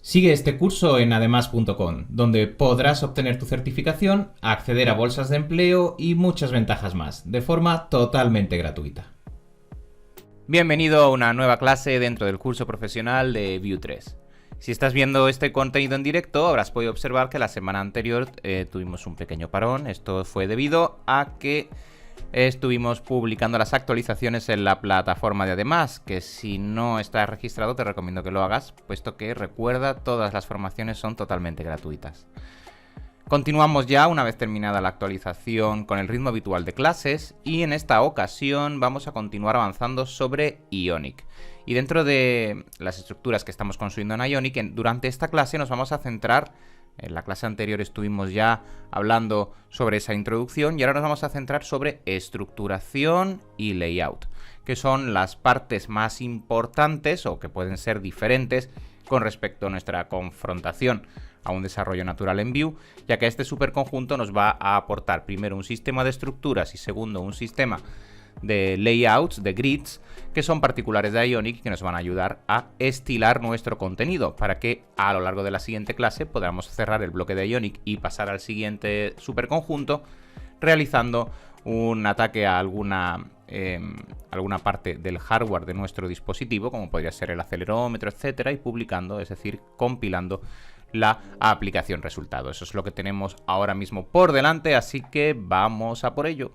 Sigue este curso en además.com, donde podrás obtener tu certificación, acceder a bolsas de empleo y muchas ventajas más, de forma totalmente gratuita. Bienvenido a una nueva clase dentro del curso profesional de Vue 3. Si estás viendo este contenido en directo, habrás podido observar que la semana anterior tuvimos un pequeño parón. Esto fue debido a que estuvimos publicando las actualizaciones en la plataforma de Además, que si no estás registrado te recomiendo que lo hagas, puesto que recuerda, todas las formaciones son totalmente gratuitas. Continuamos ya, una vez terminada la actualización, con el ritmo habitual de clases, y en esta ocasión vamos a continuar avanzando sobre Ionic. Y dentro de las estructuras que estamos construyendo en Ionic, durante esta clase nos vamos a centrar. En la clase anterior estuvimos ya hablando sobre esa introducción y ahora nos vamos a centrar sobre estructuración y layout, que son las partes más importantes o que pueden ser diferentes con respecto a nuestra confrontación a un desarrollo natural en Vue, ya que este superconjunto nos va a aportar primero un sistema de estructuras y segundo un sistema de layouts, de grids, que son particulares de Ionic y que nos van a ayudar a estilar nuestro contenido para que a lo largo de la siguiente clase podamos cerrar el bloque de Ionic y pasar al siguiente superconjunto realizando un ataque a alguna parte del hardware de nuestro dispositivo, como podría ser el acelerómetro, etcétera, y publicando, es decir, compilando la aplicación resultado. Eso es lo que tenemos ahora mismo por delante, así que vamos a por ello.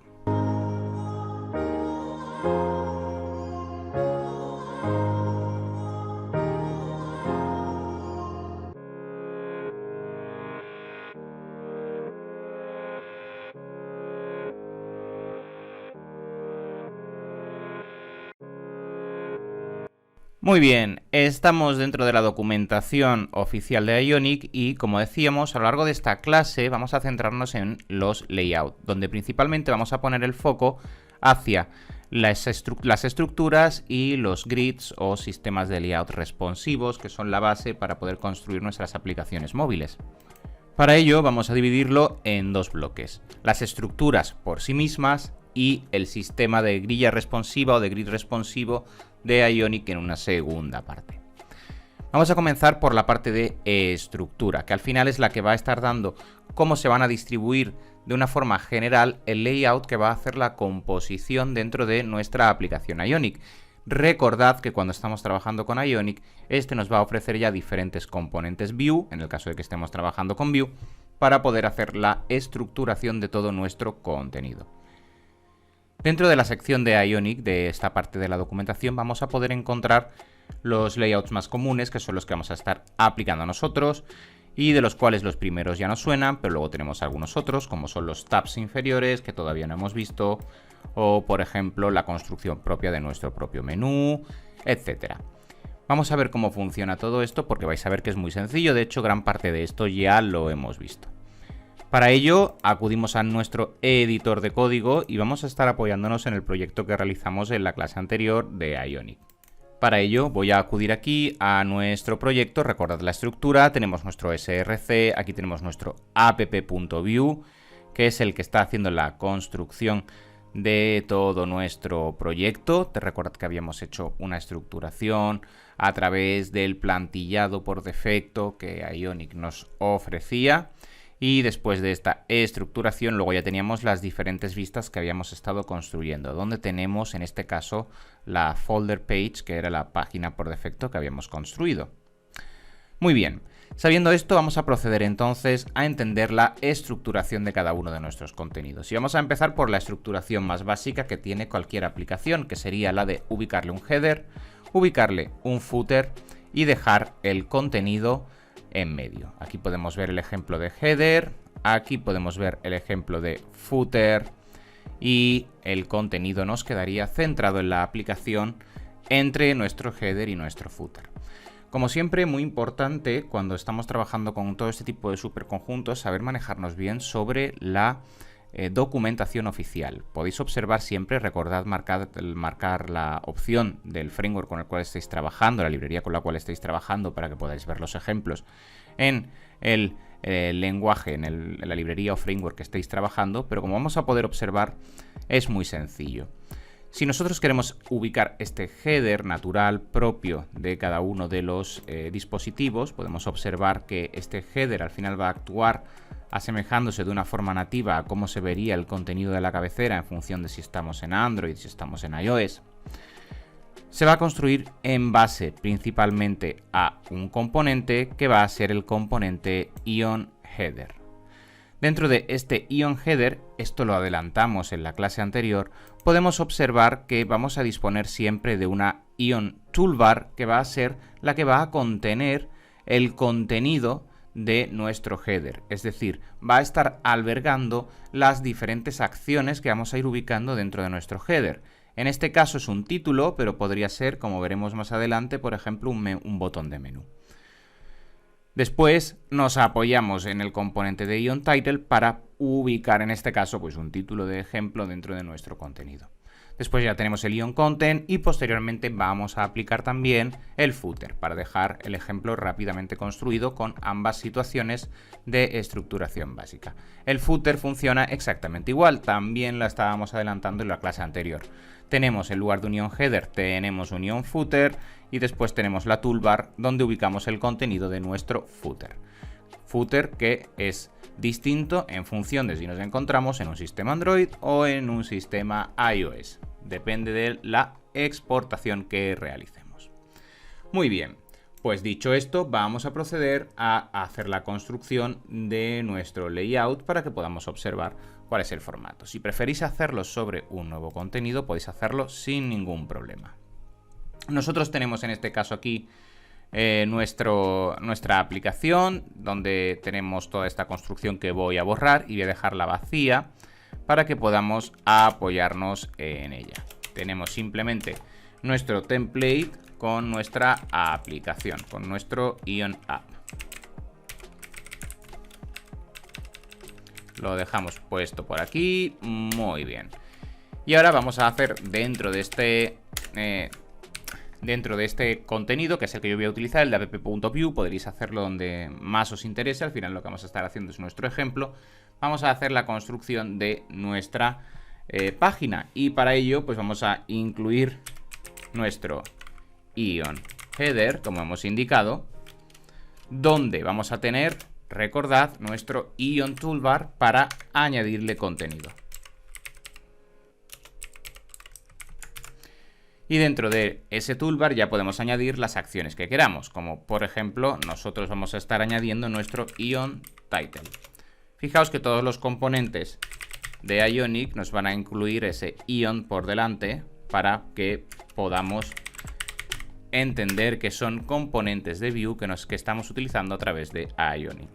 Muy bien, estamos dentro de la documentación oficial de Ionic y, como decíamos, a lo largo de esta clase vamos a centrarnos en los layouts, donde principalmente vamos a poner el foco hacia las estructuras y los grids o sistemas de layout responsivos, que son la base para poder construir nuestras aplicaciones móviles. Para ello vamos a dividirlo en dos bloques: las estructuras por sí mismas y el sistema de grilla responsiva o de grid responsivo de Ionic en una segunda parte. Vamos a comenzar por la parte de estructura, que al final es la que va a estar dando cómo se van a distribuir de una forma general el layout que va a hacer la composición dentro de nuestra aplicación Ionic. Recordad que cuando estamos trabajando con Ionic, este nos va a ofrecer ya diferentes componentes Vue, en el caso de que estemos trabajando con Vue, para poder hacer la estructuración de todo nuestro contenido. Dentro de la sección de Ionic, de esta parte de la documentación, vamos a poder encontrar los layouts más comunes, que son los que vamos a estar aplicando nosotros, y de los cuales los primeros ya nos suenan, pero luego tenemos algunos otros, como son los tabs inferiores, que todavía no hemos visto, o por ejemplo la construcción propia de nuestro propio menú, etc. Vamos a ver cómo funciona todo esto, porque vais a ver que es muy sencillo. De hecho, gran parte de esto ya lo hemos visto. Para ello acudimos a nuestro editor de código y vamos a estar apoyándonos en el proyecto que realizamos en la clase anterior de Ionic. Para ello voy a acudir aquí a nuestro proyecto. Recordad la estructura, tenemos nuestro src, aquí tenemos nuestro app.vue, que es el que está haciendo la construcción de todo nuestro proyecto. Te recordad que habíamos hecho una estructuración a través del plantillado por defecto que Ionic nos ofrecía. Y después de esta estructuración, luego ya teníamos las diferentes vistas que habíamos estado construyendo, donde tenemos en este caso la folder page, que era la página por defecto que habíamos construido. Muy bien, sabiendo esto, vamos a proceder entonces a entender la estructuración de cada uno de nuestros contenidos. Y vamos a empezar por la estructuración más básica que tiene cualquier aplicación, que sería la de ubicarle un header, ubicarle un footer y dejar el contenido en medio. Aquí podemos ver el ejemplo de header, aquí podemos ver el ejemplo de footer y el contenido nos quedaría centrado en la aplicación entre nuestro header y nuestro footer. Como siempre, muy importante cuando estamos trabajando con todo este tipo de superconjuntos, saber manejarnos bien sobre la documentación oficial. Podéis observar siempre, recordad marcar la opción del framework con el cual estáis trabajando, la librería con la cual estáis trabajando, para que podáis ver los ejemplos en el lenguaje, en la librería o framework que estéis trabajando, pero como vamos a poder observar, es muy sencillo. Si nosotros queremos ubicar este header natural propio de cada uno de los dispositivos, podemos observar que este header al final va a actuar asemejándose de una forma nativa a cómo se vería el contenido de la cabecera en función de si estamos en Android, si estamos en iOS. Se va a construir en base principalmente a un componente que va a ser el componente Ion Header. Dentro de este Ion Header, esto lo adelantamos en la clase anterior, podemos observar que vamos a disponer siempre de una Ion Toolbar que va a ser la que va a contener el contenido de nuestro header, es decir, va a estar albergando las diferentes acciones que vamos a ir ubicando dentro de nuestro header. En este caso es un título, pero podría ser, como veremos más adelante, por ejemplo, un botón de menú. Después nos apoyamos en el componente de Ion Title para ubicar, en este caso, pues un título de ejemplo dentro de nuestro contenido. Después ya tenemos el Ion Content y posteriormente vamos a aplicar también el footer para dejar el ejemplo rápidamente construido con ambas situaciones de estructuración básica. El footer funciona exactamente igual, también la estábamos adelantando en la clase anterior. Tenemos en lugar de un Ion Header, tenemos un Ion Footer y después tenemos la toolbar donde ubicamos el contenido de nuestro footer. Footer que es distinto en función de si nos encontramos en un sistema Android o en un sistema iOS. Depende de la exportación que realicemos. Muy bien, pues dicho esto, vamos a proceder a hacer la construcción de nuestro layout para que podamos observar cuál es el formato. Si preferís hacerlo sobre un nuevo contenido, podéis hacerlo sin ningún problema. Nosotros tenemos en este caso aquí nuestra aplicación, donde tenemos toda esta construcción que voy a borrar y voy a dejarla vacía para que podamos apoyarnos en ella. Tenemos simplemente nuestro template con nuestra aplicación, con nuestro Ion App. Lo dejamos puesto por aquí, muy bien. Y ahora vamos a hacer dentro de este contenido, que es el que yo voy a utilizar, el de app.view, podréis hacerlo donde más os interese. Al final lo que vamos a estar haciendo es nuestro ejemplo. Vamos a hacer la construcción de nuestra página y para ello pues vamos a incluir nuestro Ion Header, como hemos indicado, donde vamos a tener, recordad, nuestro Ion Toolbar para añadirle contenido. Y dentro de ese toolbar ya podemos añadir las acciones que queramos, como por ejemplo nosotros vamos a estar añadiendo nuestro Ion Title. Fijaos que todos los componentes de Ionic nos van a incluir ese Ion por delante para que podamos entender que son componentes de Vue que estamos utilizando a través de Ionic.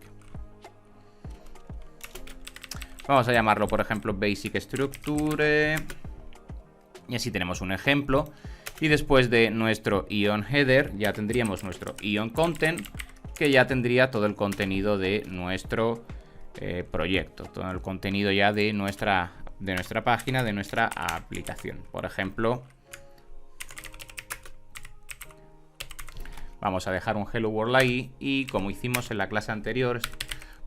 Vamos a llamarlo por ejemplo Basic Structure. Y así tenemos un ejemplo. Y después de nuestro Ion Header ya tendríamos nuestro Ion Content, que ya tendría todo el contenido de nuestro proyecto, todo el contenido ya de nuestra página, de nuestra aplicación. Por ejemplo, vamos a dejar un Hello World ahí y como hicimos en la clase anterior,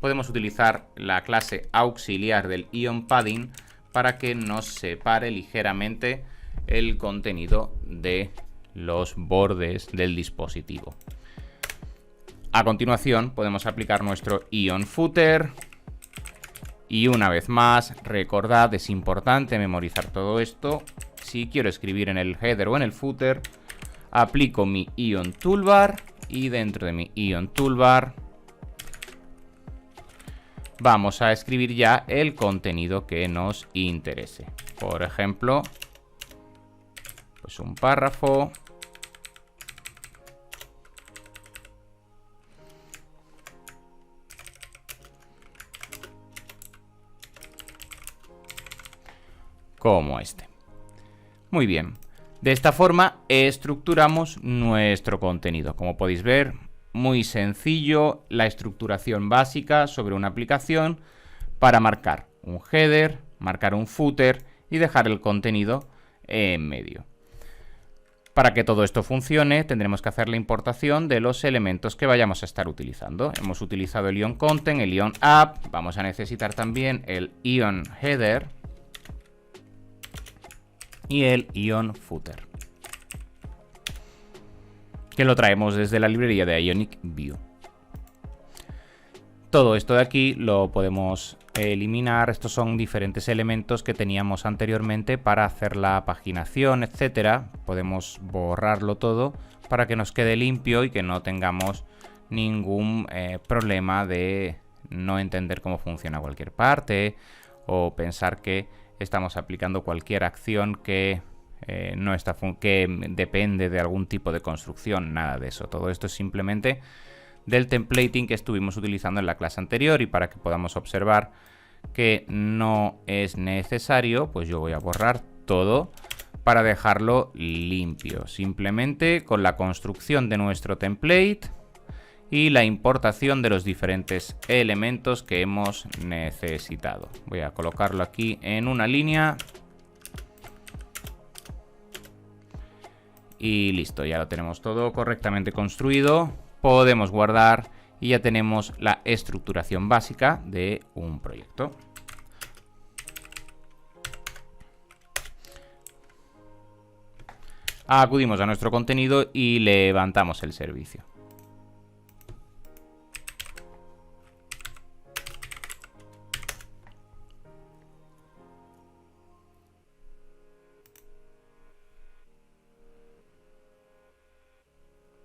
podemos utilizar la clase auxiliar del Ion Padding para que nos separe ligeramente el contenido de los bordes del dispositivo. A continuación podemos aplicar nuestro Ion Footer y una vez más, recordad, es importante memorizar todo esto. Si quiero escribir en el header o en el footer, aplico mi Ion Toolbar y dentro de mi Ion Toolbar vamos a escribir ya el contenido que nos interese. Por ejemplo, pues un párrafo. Como este. Muy bien. De esta forma estructuramos nuestro contenido. Como podéis ver, muy sencillo la estructuración básica sobre una aplicación para marcar un header, marcar un footer y dejar el contenido en medio. Para que todo esto funcione, tendremos que hacer la importación de los elementos que vayamos a estar utilizando. Hemos utilizado el Ion Content, el Ion App, vamos a necesitar también el Ion Header. y el Ion Footer, que lo traemos desde la librería de Ionic View. Todo esto de aquí lo podemos eliminar. Estos son diferentes elementos que teníamos anteriormente para hacer la paginación, etcétera. Podemos borrarlo todo para que nos quede limpio y que no tengamos ningún problema de no entender cómo funciona cualquier parte o pensar que estamos aplicando cualquier acción que no está que depende de algún tipo de construcción. Nada de eso. Todo esto es simplemente del templating que estuvimos utilizando en la clase anterior, y para que podamos observar que no es necesario, pues yo voy a borrar todo para dejarlo limpio, simplemente con la construcción de nuestro template y la importación de los diferentes elementos que hemos necesitado. Voy a colocarlo aquí en una línea y listo, ya lo tenemos todo correctamente construido. Podemos guardar y ya tenemos la estructuración básica de un proyecto. Acudimos a nuestro contenido y levantamos el servicio.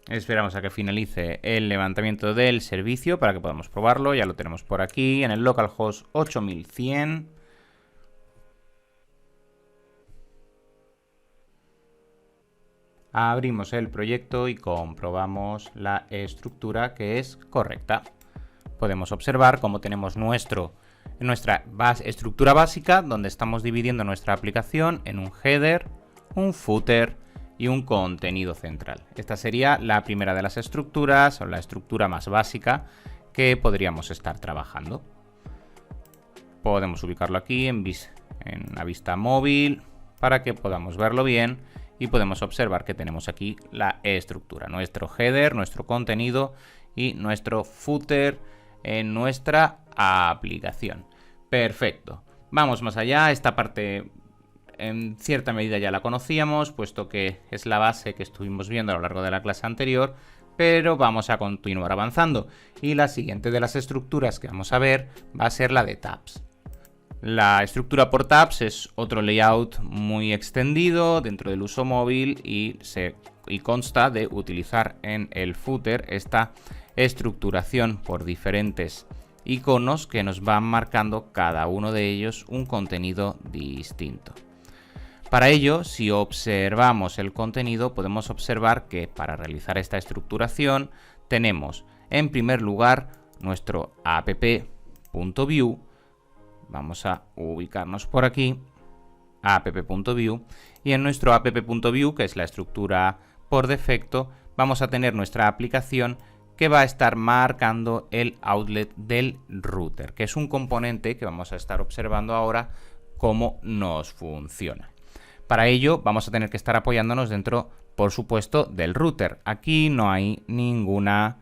Esperamos a que finalice el levantamiento del servicio para que podamos probarlo. Ya lo tenemos por aquí en el localhost 8100. Abrimos el proyecto y comprobamos la estructura, que es correcta. Podemos observar cómo tenemos nuestra estructura básica, donde estamos dividiendo nuestra aplicación en un header, un footer y un contenido central. Esta sería la primera de las estructuras, o la estructura más básica que podríamos estar trabajando. Podemos ubicarlo aquí en la vista móvil para que podamos verlo bien, y podemos observar que tenemos aquí la estructura, nuestro header, nuestro contenido y nuestro footer en nuestra aplicación. Perfecto. Vamos más allá. Esta parte en cierta medida ya la conocíamos, puesto que es la base que estuvimos viendo a lo largo de la clase anterior, pero vamos a continuar avanzando. Y la siguiente de las estructuras que vamos a ver va a ser la de tabs. La estructura por tabs es otro layout muy extendido dentro del uso móvil y consta de utilizar en el footer esta estructuración por diferentes iconos que nos van marcando cada uno de ellos un contenido distinto. Para ello, si observamos el contenido, podemos observar que para realizar esta estructuración tenemos en primer lugar nuestro app.view. Vamos a ubicarnos por aquí, app.view, y en nuestro app.view, que es la estructura por defecto, vamos a tener nuestra aplicación que va a estar marcando el outlet del router, que es un componente que vamos a estar observando ahora cómo nos funciona. Para ello vamos a tener que estar apoyándonos dentro, por supuesto, del router. Aquí no hay ninguna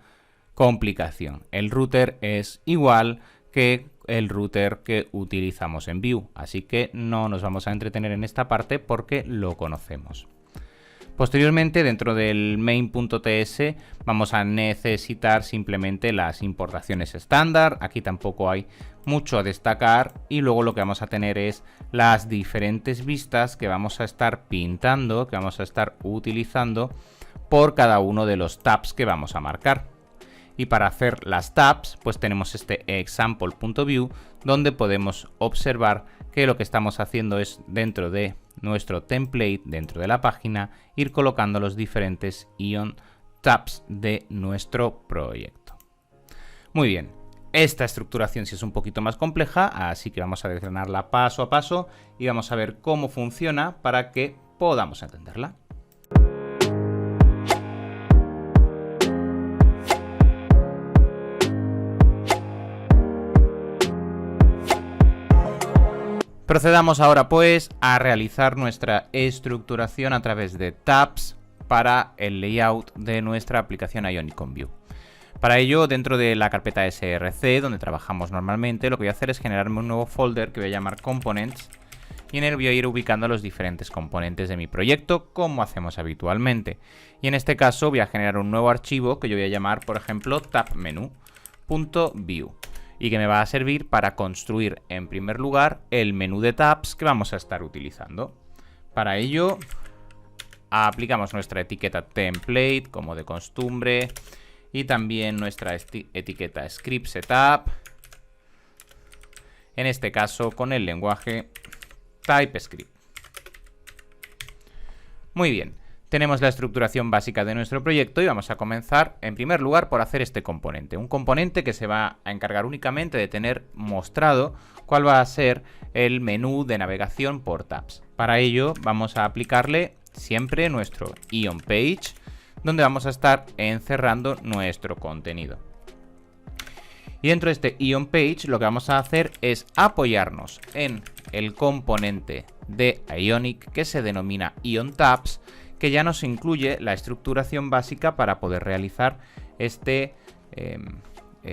complicación. El router es igual que el router que utilizamos en Vue, así que no nos vamos a entretener en esta parte porque lo conocemos. Posteriormente, dentro del main.ts vamos a necesitar simplemente las importaciones estándar. Aquí tampoco hay mucho a destacar, y luego lo que vamos a tener es las diferentes vistas que vamos a estar pintando, que vamos a estar utilizando por cada uno de los tabs que vamos a marcar. Y para hacer las tabs, pues tenemos este example.view, donde podemos observar que lo que estamos haciendo es, dentro de nuestro template, dentro de la página, ir colocando los diferentes Ion tabs de nuestro proyecto. Muy bien, esta estructuración sí es un poquito más compleja, así que vamos a desgranarla paso a paso y vamos a ver cómo funciona para que podamos entenderla. Procedamos ahora pues a realizar nuestra estructuración a través de tabs para el layout de nuestra aplicación Ionic con Vue. Para ello, dentro de la carpeta src, donde trabajamos normalmente, lo que voy a hacer es generarme un nuevo folder que voy a llamar Components, y en él voy a ir ubicando los diferentes componentes de mi proyecto como hacemos habitualmente. Y en este caso voy a generar un nuevo archivo que yo voy a llamar, por ejemplo, tabmenu.view y que me va a servir para construir en primer lugar el menú de tabs que vamos a estar utilizando. Para ello aplicamos nuestra etiqueta template como de costumbre y también nuestra etiqueta script setup, en este caso con el lenguaje TypeScript. Muy bien, tenemos la estructuración básica de nuestro proyecto y vamos a comenzar en primer lugar por hacer este componente. Un componente que se va a encargar únicamente de tener mostrado cuál va a ser el menú de navegación por tabs. Para ello vamos a aplicarle siempre nuestro IonPage, donde vamos a estar encerrando nuestro contenido. Y dentro de este IonPage lo que vamos a hacer es apoyarnos en el componente de Ionic que se denomina IonTabs, que ya nos incluye la estructuración básica para poder realizar esta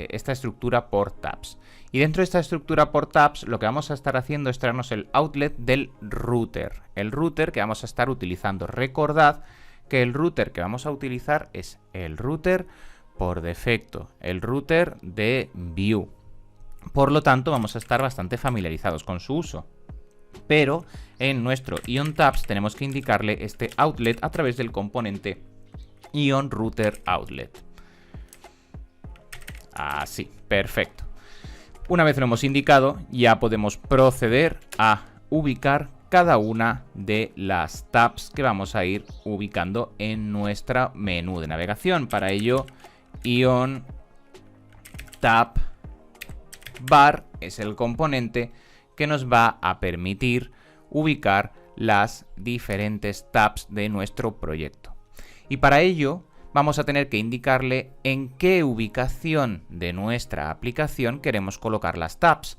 estructura por tabs. Y dentro de esta estructura por tabs lo que vamos a estar haciendo es traernos el outlet del router. El router que vamos a estar utilizando. Recordad que el router que vamos a utilizar es el router por defecto, el router de Vue. Por lo tanto, vamos a estar bastante familiarizados con su uso. Pero en nuestro IonTabs tenemos que indicarle este outlet a través del componente IonRouterOutlet. Así, perfecto. Una vez lo hemos indicado, ya podemos proceder a ubicar cada una de las tabs que vamos a ir ubicando en nuestro menú de navegación. Para ello, IonTab bar es el componente que nos va a permitir ubicar las diferentes tabs de nuestro proyecto. Y para ello vamos a tener que indicarle en qué ubicación de nuestra aplicación queremos colocar las tabs.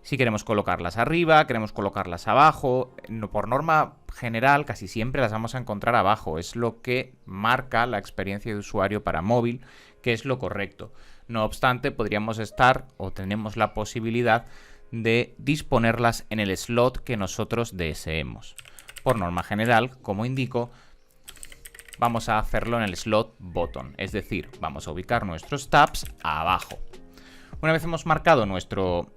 Si queremos colocarlas arriba, queremos colocarlas abajo. Por norma general casi siempre las vamos a encontrar abajo. Es lo que marca la experiencia de usuario para móvil, que es lo correcto. No obstante, podríamos estar o tenemos la posibilidad de disponerlas en el slot que nosotros deseemos. Por norma general, como indico, vamos a hacerlo en el slot bottom, es decir, vamos a ubicar nuestros tabs abajo. Una vez hemos marcado nuestro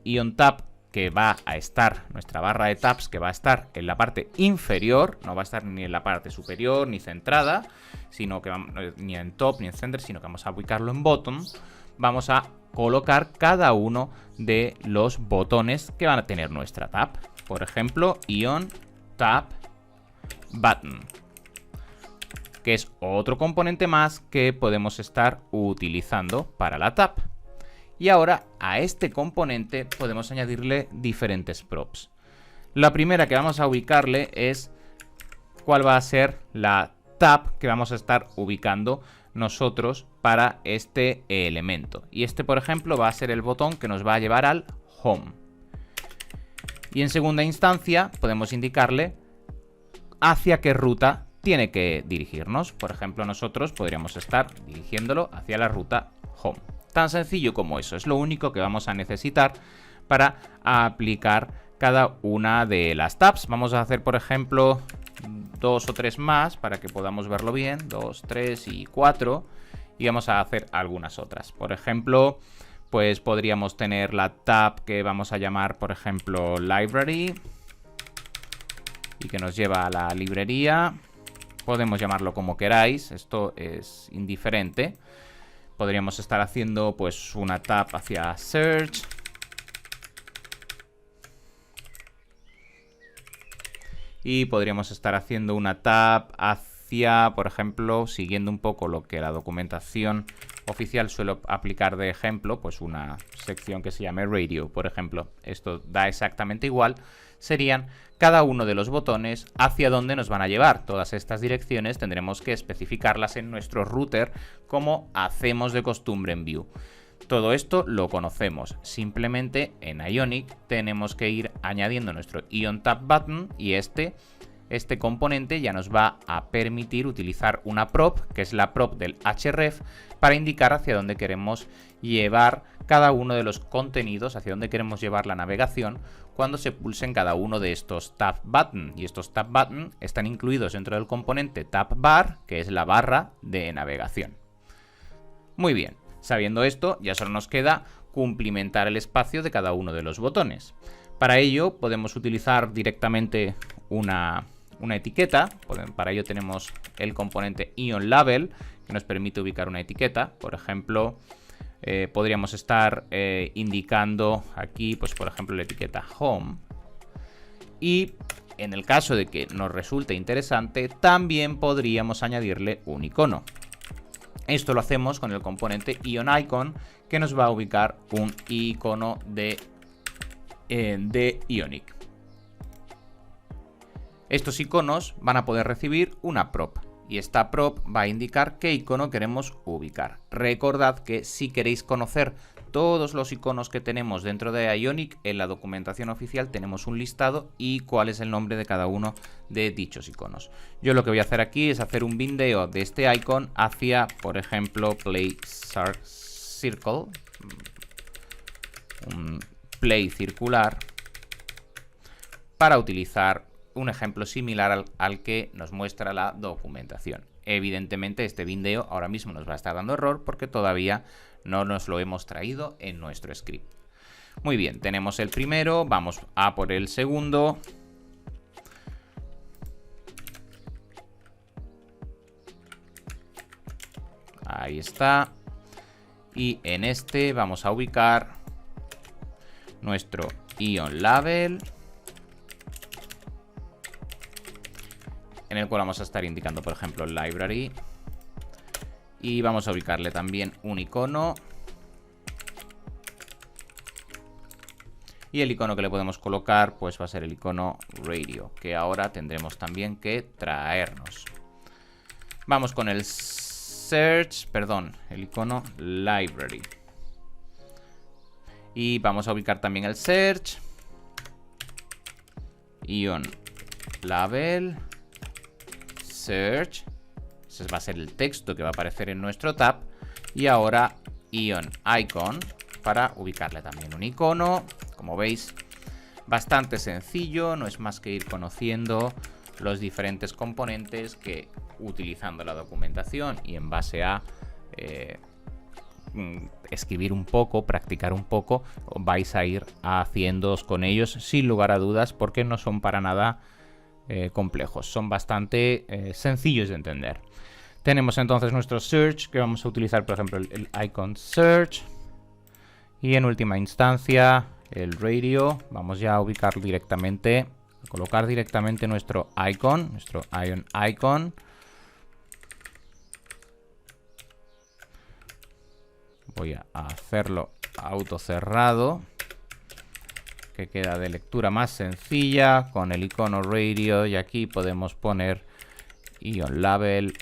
IonTab, que va a estar, nuestra barra de tabs que va a estar en la parte inferior, no va a estar ni en la parte superior ni centrada, sino que ni en top ni en center, sino que vamos a ubicarlo en bottom. Vamos a colocar cada uno de los botones que van a tener nuestra tab. Por ejemplo, IonTab button, que es otro componente más que podemos estar utilizando para la tab. Y ahora a este componente podemos añadirle diferentes props. La primera que vamos a ubicarle es cuál va a ser la tab que vamos a estar ubicando nosotros para este elemento. Y este, por ejemplo, va a ser el botón que nos va a llevar al home. Y en segunda instancia podemos indicarle hacia qué ruta tiene que dirigirnos. Por ejemplo, nosotros podríamos estar dirigiéndolo hacia la ruta home. Tan sencillo como eso, es lo único que vamos a necesitar para aplicar cada una de las tabs. Vamos a hacer, por ejemplo, 2 o 3 más para que podamos verlo bien. 2, 3 y 4. Y vamos a hacer algunas otras. Por ejemplo, pues podríamos tener la tab que vamos a llamar, por ejemplo, Library, y que nos lleva a la librería. Podemos llamarlo como queráis, esto es indiferente. Podríamos estar haciendo pues una tab hacia Search. Y podríamos estar haciendo una tab hacia, por ejemplo, siguiendo un poco lo que la documentación oficial suele aplicar de ejemplo, pues una sección que se llame Radio, por ejemplo. Esto da exactamente igual. Serían cada uno de los botones hacia dónde nos van a llevar. Todas estas direcciones tendremos que especificarlas en nuestro router como hacemos de costumbre en Vue. Todo esto lo conocemos. Simplemente en Ionic tenemos que ir añadiendo nuestro IonTab button y este este componente ya nos va a permitir utilizar una prop, que es la prop del href, para indicar hacia dónde queremos llevar cada uno de los contenidos, hacia dónde queremos llevar la navegación cuando se pulsen cada uno de estos tab button. Y estos tab button están incluidos dentro del componente tab bar, que es la barra de navegación. Muy bien, sabiendo esto, ya solo nos queda cumplimentar el espacio de cada uno de los botones. Para ello podemos utilizar directamente una etiqueta. Para ello tenemos el componente IonLabel, que nos permite ubicar una etiqueta. Por ejemplo, podríamos estar indicando aquí, pues por ejemplo, la etiqueta Home. Y en el caso de que nos resulte interesante, también podríamos añadirle un icono. Esto lo hacemos con el componente IonIcon, que nos va a ubicar un icono de Ionic. Estos iconos van a poder recibir una prop y esta prop va a indicar qué icono queremos ubicar. Recordad que si queréis conocer todos los iconos que tenemos dentro de Ionic, en la documentación oficial tenemos un listado y cuál es el nombre de cada uno de dichos iconos. Yo lo que voy a hacer aquí es hacer un bindeo de este icon hacia, por ejemplo, Play Circle, un play circular, para utilizar un ejemplo similar al que nos muestra la documentación. Evidentemente este bindeo ahora mismo nos va a estar dando error porque todavía no nos lo hemos traído en nuestro script. Muy bien, tenemos el primero, vamos a por el segundo. Ahí está. Y en este vamos a ubicar nuestro IonLabel, en el cual vamos a estar indicando, por ejemplo, library. Y vamos a ubicarle también un icono. Y el icono que le podemos colocar, pues va a ser el icono radio, que ahora tendremos también que traernos. Vamos con el el icono library. Y vamos a ubicar también el search, IonLabel, search. Ese va a ser el texto que va a aparecer en nuestro tab. Y ahora IonIcon para ubicarle también un icono. Como veis, bastante sencillo. No es más que ir conociendo los diferentes componentes que, utilizando la documentación y en base a escribir un poco, practicar un poco, vais a ir haciéndoos con ellos sin lugar a dudas, porque no son para nada complejos, son bastante sencillos de entender. Tenemos entonces nuestro search, que vamos a utilizar, por ejemplo, el icon search, y en última instancia el radio. Vamos ya a ubicar directamente, a colocar directamente nuestro icon, nuestro IonIcon. Voy a hacerlo autocerrado, que queda de lectura más sencilla con el icono radio, y aquí podemos poner IonLabel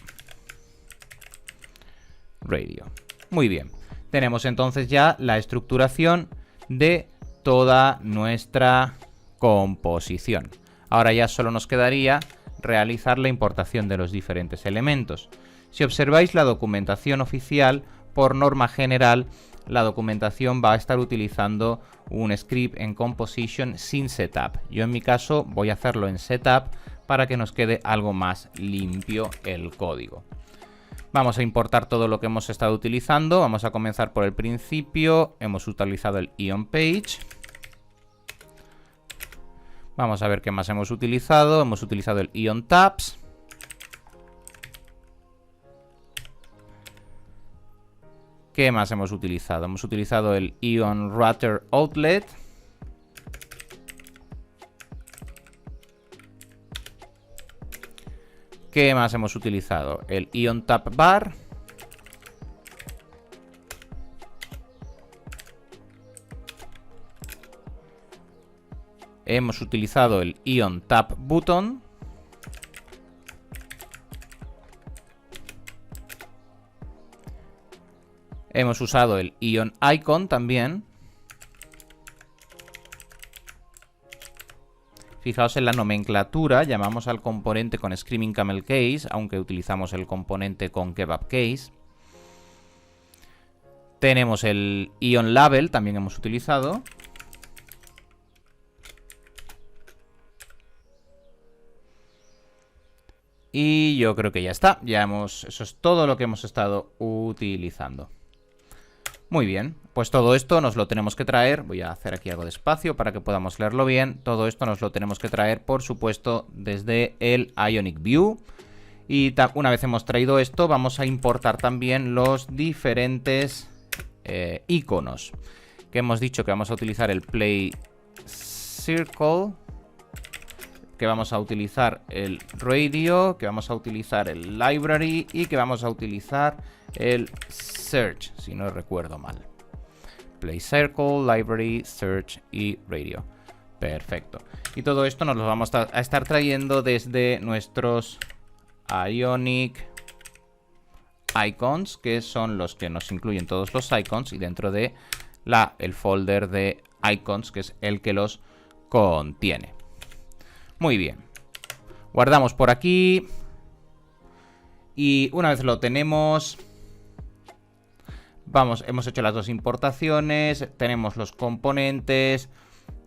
radio. Muy bien, tenemos entonces ya la estructuración de toda nuestra composición. Ahora ya solo nos quedaría realizar la importación de los diferentes elementos. Si observáis la documentación oficial, por norma general, la documentación va a estar utilizando un script en composition sin setup. Yo en mi caso voy a hacerlo en setup para que nos quede algo más limpio el código. Vamos a importar todo lo que hemos estado utilizando. Vamos a comenzar por el principio. Hemos utilizado el IonPage. Vamos a ver qué más hemos utilizado. Hemos utilizado el IonTabs. ¿Qué más hemos utilizado? Hemos utilizado el IonRouterOutlet. ¿Qué más hemos utilizado? El IonTabBar. Hemos utilizado el IonTabButton. Hemos usado el IonIcon también. Fijaos en la nomenclatura, llamamos al componente con Screaming Camel Case, aunque utilizamos el componente con Kebab Case. Tenemos el Ion Label, también hemos utilizado. Y yo creo que ya está. Eso es todo lo que hemos estado utilizando. Muy bien, pues todo esto nos lo tenemos que traer. Voy a hacer aquí algo de espacio para que podamos leerlo bien. Todo esto nos lo tenemos que traer, por supuesto, desde el Ionic View. Y una vez hemos traído esto, vamos a importar también los diferentes iconos. Que hemos dicho que vamos a utilizar el Play Circle, que vamos a utilizar el Radio, que vamos a utilizar el Library y que vamos a utilizar el Search, si no recuerdo mal. Play Circle, Library, Search y Radio. Perfecto. Y todo esto nos lo vamos a estar trayendo desde nuestros Ionic Icons, que son los que nos incluyen todos los icons, y dentro de el folder de icons, que es el que los contiene. Muy bien. Guardamos por aquí. Y una vez lo tenemos, hemos hecho las dos importaciones, tenemos los componentes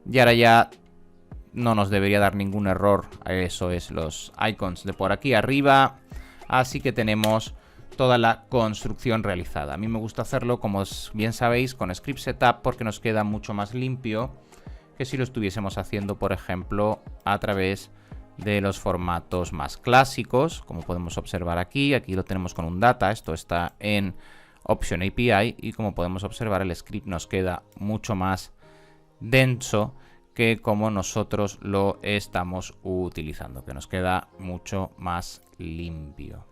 y ahora ya no nos debería dar ningún error. Eso es, los icons de por aquí arriba. Así que tenemos toda la construcción realizada. A mí me gusta hacerlo, como bien sabéis, con Script Setup, porque nos queda mucho más limpio que si lo estuviésemos haciendo, por ejemplo, a través de los formatos más clásicos, como podemos observar aquí. Aquí lo tenemos con un data, esto está en Option API, y como podemos observar, el script nos queda mucho más denso que como nosotros lo estamos utilizando, que nos queda mucho más limpio.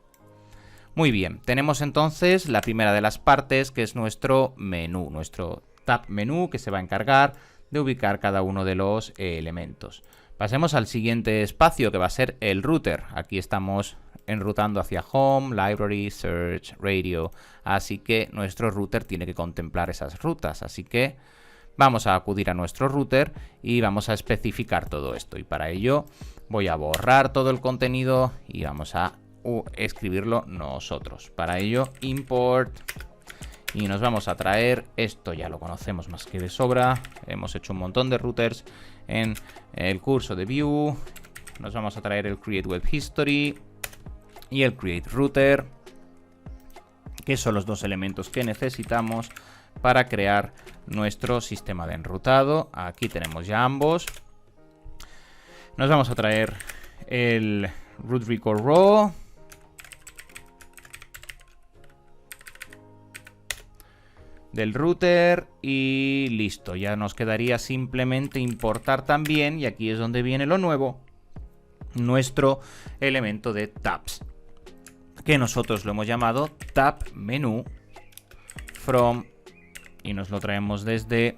Muy bien, tenemos entonces la primera de las partes, que es nuestro menú, nuestro tab menú, que se va a encargar de ubicar cada uno de los elementos. Pasemos al siguiente espacio, que va a ser el router. Aquí estamos enrutando hacia Home, Library, Search, Radio. Así que nuestro router tiene que contemplar esas rutas. Así que vamos a acudir a nuestro router y vamos a especificar todo esto. Y para ello voy a borrar todo el contenido y vamos a escribirlo nosotros. Para ello, import. Y nos vamos a traer, esto ya lo conocemos más que de sobra, hemos hecho un montón de routers en el curso de Vue. Nos vamos a traer el Create Web History y el Create Router, que son los dos elementos que necesitamos para crear nuestro sistema de enrutado. Aquí tenemos ya ambos. Nos vamos a traer el Root Record Raw. Del router y listo, ya nos quedaría simplemente importar también, y aquí es donde viene lo nuevo, nuestro elemento de tabs, que nosotros lo hemos llamado tab menu from, y nos lo traemos desde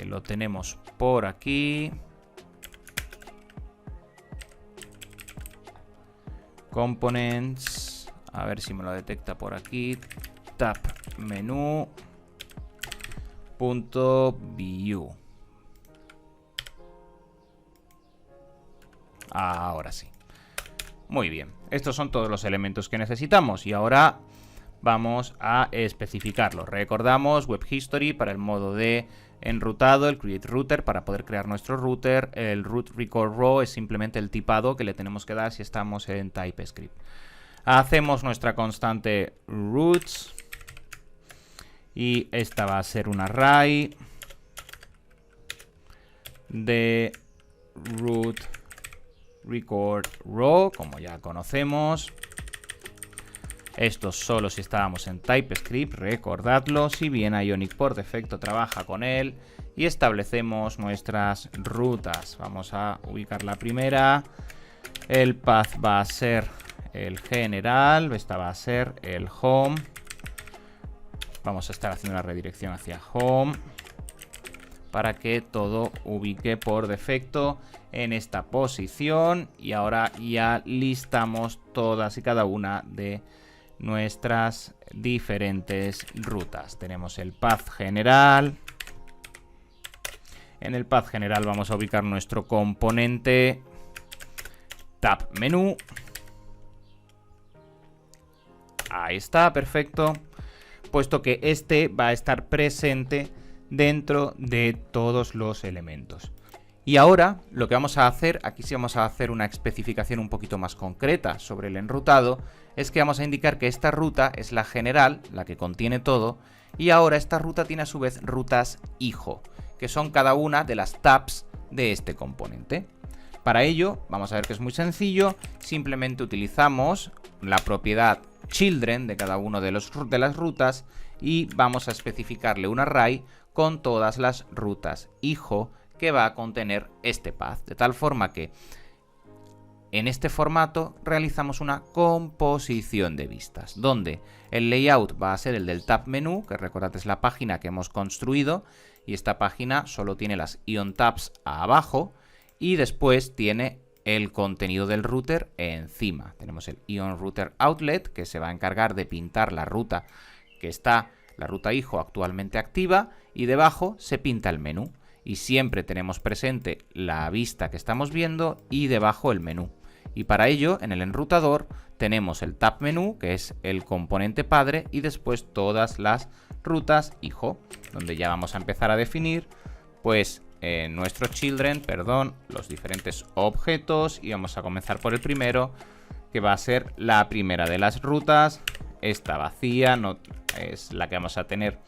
lo tenemos por aquí. Components, a ver si me lo detecta por aquí. Tab menú .view. Ahora sí. Muy bien. Estos son todos los elementos que necesitamos y ahora vamos a especificarlos. Recordamos Web History para el modo de enrutado, el Create Router para poder crear nuestro router, el Root Record Raw es simplemente el tipado que le tenemos que dar si estamos en TypeScript. Hacemos nuestra constante roots y esta va a ser un array de Root Record Raw, como ya conocemos. Esto solo si estábamos en TypeScript, recordadlo. Si bien Ionic por defecto trabaja con él, y establecemos nuestras rutas. Vamos a ubicar la primera. El path va a ser el general, esta va a ser el home. Vamos a estar haciendo una redirección hacia home para que todo ubique por defecto en esta posición. Y ahora ya listamos todas y cada una de nuestras diferentes rutas. Tenemos el path general, En el path general vamos a ubicar nuestro componente tab menú. Ahí está, perfecto. Puesto que este va a estar presente dentro de todos los elementos. Y ahora lo que vamos a hacer, aquí sí vamos a hacer una especificación un poquito más concreta sobre el enrutado, es que vamos a indicar que esta ruta es la general, la que contiene todo, y ahora esta ruta tiene a su vez rutas hijo, que son cada una de las tabs de este componente. Para ello, vamos a ver que es muy sencillo, simplemente utilizamos la propiedad children de cada uno de las rutas y vamos a especificarle un array con todas las rutas hijo que va a contener este path, de tal forma que en este formato realizamos una composición de vistas, donde el layout va a ser el del tab menú, que recordad es la página que hemos construido, y esta página solo tiene las ion tabs abajo, y después tiene el contenido del router encima. Tenemos el ion router outlet, que se va a encargar de pintar la ruta que está, la ruta hijo actualmente activa, y debajo se pinta el menú. Y siempre tenemos presente la vista que estamos viendo y debajo el menú. Y para ello, en el enrutador, tenemos el tab menú, que es el componente padre, y después todas las rutas hijo, donde ya vamos a empezar a definir, pues, nuestros children, los diferentes objetos, y vamos a comenzar por el primero, que va a ser la primera de las rutas. Esta vacía no es la que vamos a tener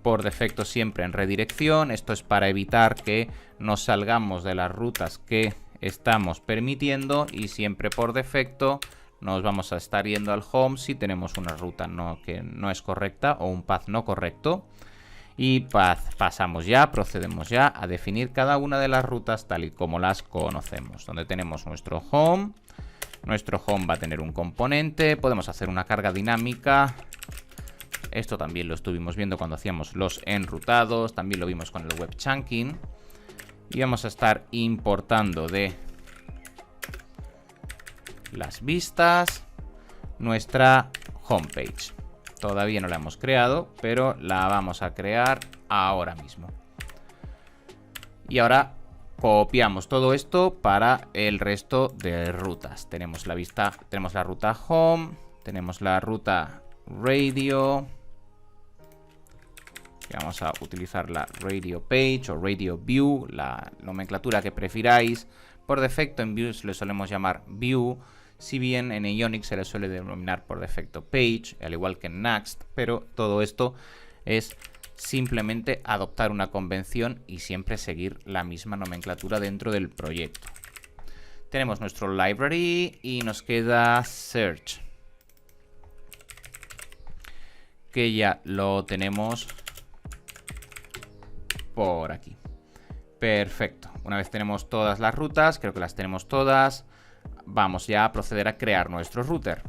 por defecto siempre en redirección. Esto es para evitar que nos salgamos de las rutas que estamos permitiendo, y siempre por defecto nos vamos a estar yendo al home si tenemos una ruta que no es correcta o un path no correcto. Y procedemos ya a definir cada una de las rutas tal y como las conocemos, donde tenemos nuestro home. Nuestro home va a tener un componente, podemos hacer una carga dinámica. Esto también lo estuvimos viendo cuando hacíamos los enrutados, también lo vimos con el web chunking. Y vamos a estar importando de las vistas nuestra homepage. Todavía no la hemos creado, pero la vamos a crear ahora mismo. Y ahora copiamos todo esto para el resto de rutas. Tenemos la ruta home, tenemos la ruta radio. Y vamos a utilizar la radio page o radio view, la nomenclatura que prefiráis. Por defecto en views le solemos llamar view, si bien en Ionic se le suele denominar por defecto page, al igual que en Next, pero todo esto es simplemente adoptar una convención y siempre seguir la misma nomenclatura dentro del proyecto. Tenemos nuestro library y nos queda search, que ya lo tenemos por aquí. Perfecto. Una vez tenemos todas las rutas, creo que las tenemos todas, vamos ya a proceder a crear nuestro router.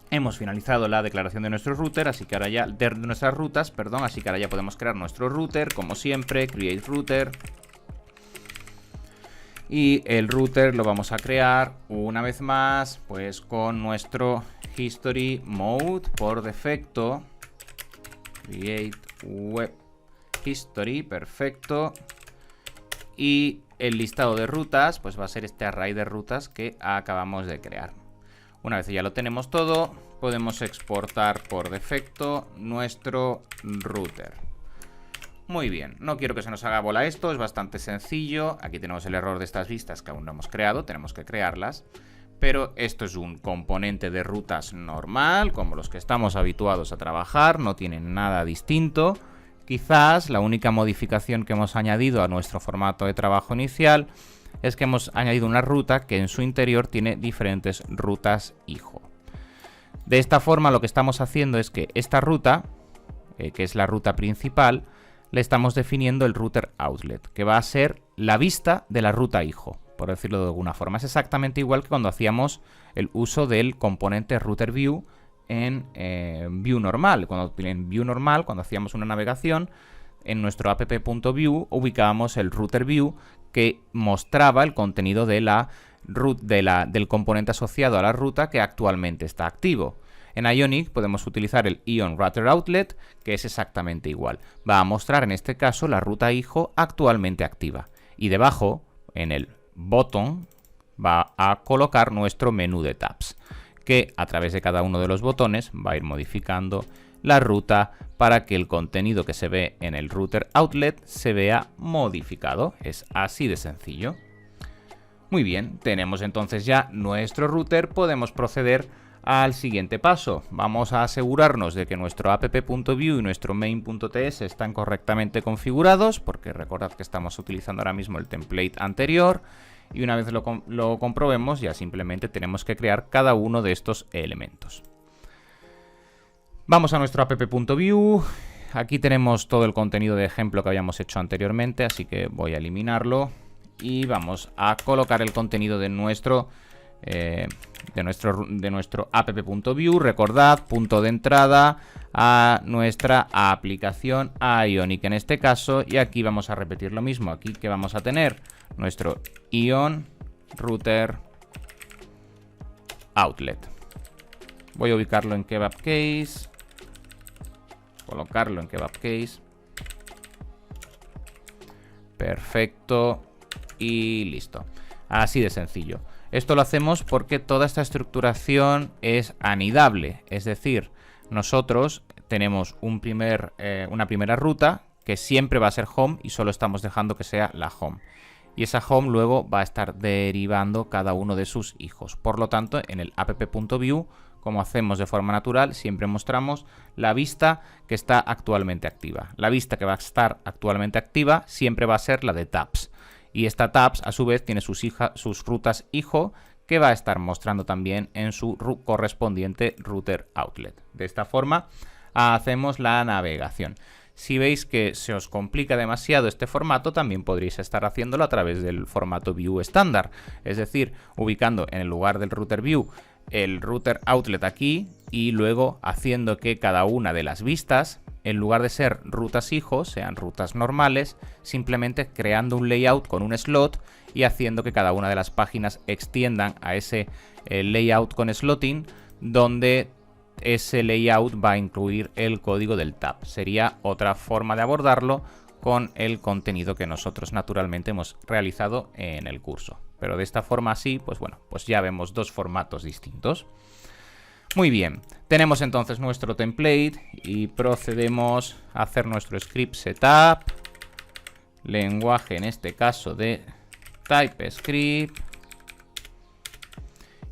Hemos finalizado la declaración de nuestro router, así que ahora ya de nuestras rutas, así que ahora ya podemos crear nuestro router, como siempre, create router. Y el router lo vamos a crear una vez más, pues con nuestro history mode por defecto. Create web history, perfecto. Y el listado de rutas, pues va a ser este array de rutas que acabamos de crear. Una vez ya lo tenemos todo, podemos exportar por defecto nuestro router. Muy bien, no quiero que se nos haga bola esto, es bastante sencillo. Aquí tenemos el error de estas vistas que aún no hemos creado, tenemos que crearlas. Pero esto es un componente de rutas normal, como los que estamos habituados a trabajar, no tienen nada distinto. Quizás la única modificación que hemos añadido a nuestro formato de trabajo inicial es que hemos añadido una ruta que en su interior tiene diferentes rutas hijo. De esta forma lo que estamos haciendo es que esta ruta, que es la ruta principal, le estamos definiendo el router outlet, que va a ser la vista de la ruta hijo, por decirlo de alguna forma. Es exactamente igual que cuando hacíamos el uso del componente router view en view normal. En view normal, cuando hacíamos una navegación, en nuestro app.view ubicábamos el router view que mostraba el contenido de del componente asociado a la ruta que actualmente está activo. En Ionic podemos utilizar el Ion Router Outlet, que es exactamente igual. Va a mostrar en este caso la ruta hijo actualmente activa. Y debajo, en el botón, va a colocar nuestro menú de tabs, que a través de cada uno de los botones va a ir modificando la ruta para que el contenido que se ve en el router outlet se vea modificado. Es así de sencillo. Muy bien, tenemos entonces ya nuestro router. Podemos proceder al siguiente paso. Vamos a asegurarnos de que nuestro app.view y nuestro main.ts están correctamente configurados, porque recordad que estamos utilizando ahora mismo el template anterior. Y una vez lo comprobemos, ya simplemente tenemos que crear cada uno de estos elementos. Vamos a nuestro app.view. Aquí tenemos todo el contenido de ejemplo que habíamos hecho anteriormente, así que voy a eliminarlo. Y vamos a colocar el contenido de nuestro app.view. Recordad, punto de entrada a nuestra aplicación Ionic en este caso. Y aquí vamos a repetir lo mismo. Aquí que vamos a tener nuestro Ion Router Outlet. Voy a ubicarlo en Kebab Case. Colocarlo en Kebab Case. Perfecto. Y listo. Así de sencillo. Esto lo hacemos porque toda esta estructuración es anidable. Es decir, nosotros tenemos una primera ruta que siempre va a ser home y solo estamos dejando que sea la home. Y esa home luego va a estar derivando cada uno de sus hijos. Por lo tanto, en el app.view, como hacemos de forma natural, siempre mostramos la vista que está actualmente activa. La vista que va a estar actualmente activa siempre va a ser la de tabs. Y esta tabs, a su vez, tiene sus rutas hijo, que va a estar mostrando también en su correspondiente router outlet. De esta forma, hacemos la navegación. Si veis que se os complica demasiado este formato, también podréis estar haciéndolo a través del formato view estándar. Es decir, ubicando en el lugar del router view el router outlet aquí y luego haciendo que cada una de las vistas, en lugar de ser rutas hijos, sean rutas normales, simplemente creando un layout con un slot y haciendo que cada una de las páginas extiendan a ese layout con slotting, donde ese layout va a incluir el código del tab. Sería otra forma de abordarlo con el contenido que nosotros naturalmente hemos realizado en el curso. Pero de esta forma así, pues bueno, pues ya vemos dos formatos distintos. Muy bien, tenemos entonces nuestro template y procedemos a hacer nuestro script setup. Lenguaje en este caso de TypeScript.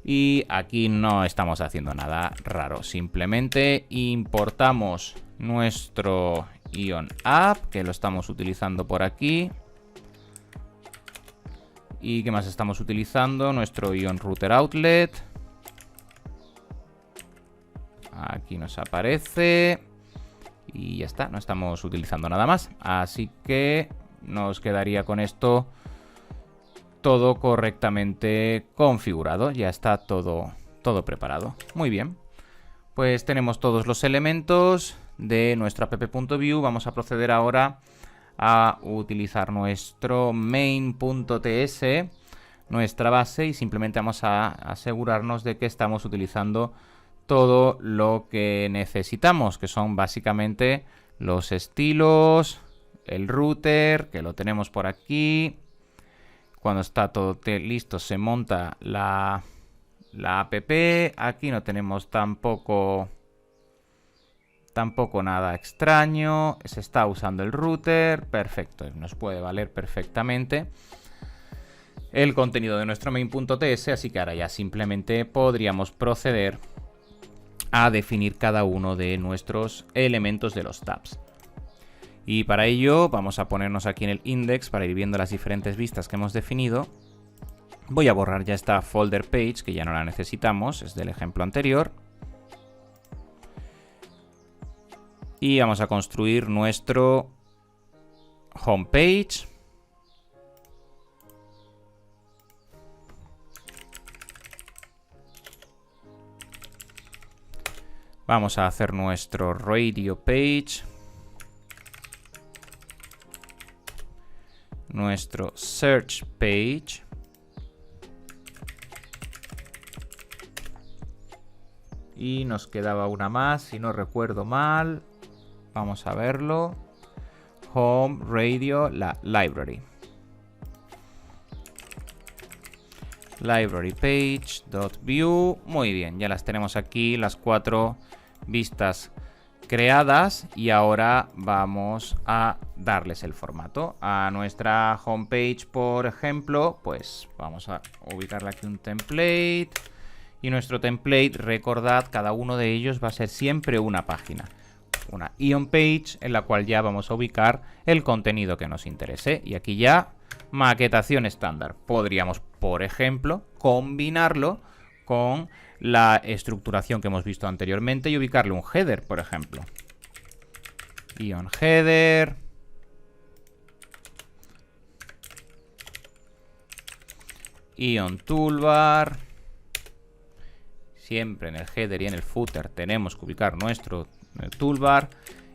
Y aquí no estamos haciendo nada raro, simplemente importamos nuestro Ion App, que lo estamos utilizando por aquí. ¿Y qué más estamos utilizando? Nuestro Ion Router Outlet. Aquí nos aparece. Y ya está, no estamos utilizando nada más. Así que nos quedaría con esto todo correctamente configurado. Ya está todo preparado. Muy bien. Pues tenemos todos los elementos de nuestro app.view. Vamos a proceder ahora a utilizar nuestro main.ts, nuestra base, y simplemente vamos a asegurarnos de que estamos utilizando todo lo que necesitamos, que son básicamente los estilos, el router, que lo tenemos por aquí. Cuando está todo listo se monta la app. Aquí no tenemos tampoco nada extraño. Se está usando el router. Perfecto, nos puede valer perfectamente el contenido de nuestro main.ts, así que ahora ya simplemente podríamos proceder a definir cada uno de nuestros elementos de los tabs. Y para ello vamos a ponernos aquí en el index para ir viendo las diferentes vistas que hemos definido. Voy a borrar ya esta folder page, que ya no la necesitamos, es del ejemplo anterior. Y vamos a construir nuestro homepage. Vamos a hacer nuestro radio page. Nuestro search page. Y nos quedaba una más, si no recuerdo mal. Vamos a verlo. Home, Radio, la Library. Library page, .view. Muy bien, ya las tenemos aquí, las 4 vistas creadas. Y ahora vamos a darles el formato. A nuestra homepage, por ejemplo, pues vamos a ubicarle aquí un template. Y nuestro template, recordad, cada uno de ellos va a ser siempre una página. Una Ion page en la cual ya vamos a ubicar el contenido que nos interese. Y aquí ya, maquetación estándar. Podríamos, por ejemplo, combinarlo con la estructuración que hemos visto anteriormente y ubicarle un header, por ejemplo. Ion header. Ion toolbar. Siempre en el header y en el footer tenemos que ubicar nuestro toolbar.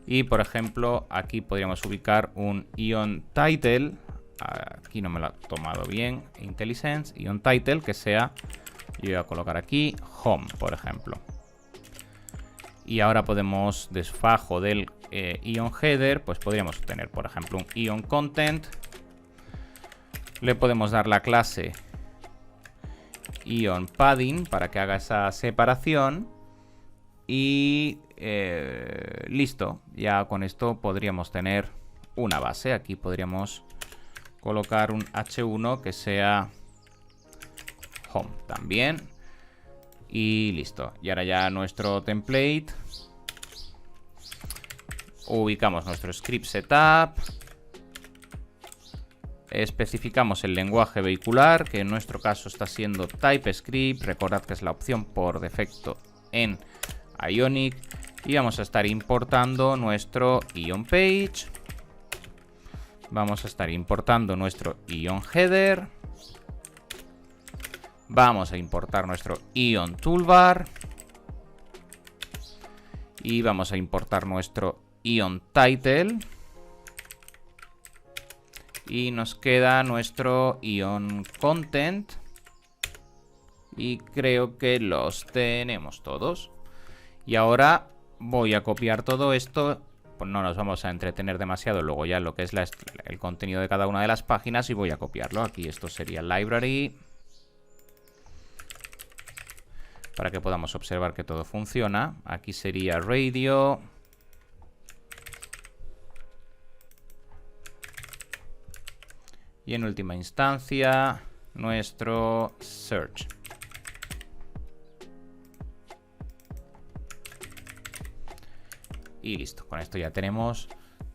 Y por ejemplo, aquí podríamos ubicar un Ion title. Aquí no me lo ha tomado bien. IntelliSense, Ion title, que sea, yo voy a colocar aquí home, por ejemplo. Y ahora podemos, desfajo del Ion header, pues podríamos tener, por ejemplo, un Ion content. Le podemos dar la clase Ion padding para que haga esa separación. Y listo. Ya con esto podríamos tener una base. Aquí podríamos colocar un H1 que sea home también. Y listo. Y ahora ya nuestro template. Ubicamos nuestro script setup. Especificamos el lenguaje vehicular, que en nuestro caso está siendo TypeScript. Recordad que es la opción por defecto en Ionic. Y vamos a estar importando nuestro Ion page. Vamos a estar importando nuestro Ion header. Vamos a importar nuestro Ion toolbar. Y vamos a importar nuestro Ion title. Y nos queda nuestro Ion content. Y creo que los tenemos todos. Y ahora voy a copiar todo esto. Pues no nos vamos a entretener demasiado luego ya en lo que es el contenido de cada una de las páginas. Y voy a copiarlo. Aquí esto sería library. Para que podamos observar que todo funciona. Aquí sería radio. Y en última instancia, nuestro search. Y listo, con esto ya tenemos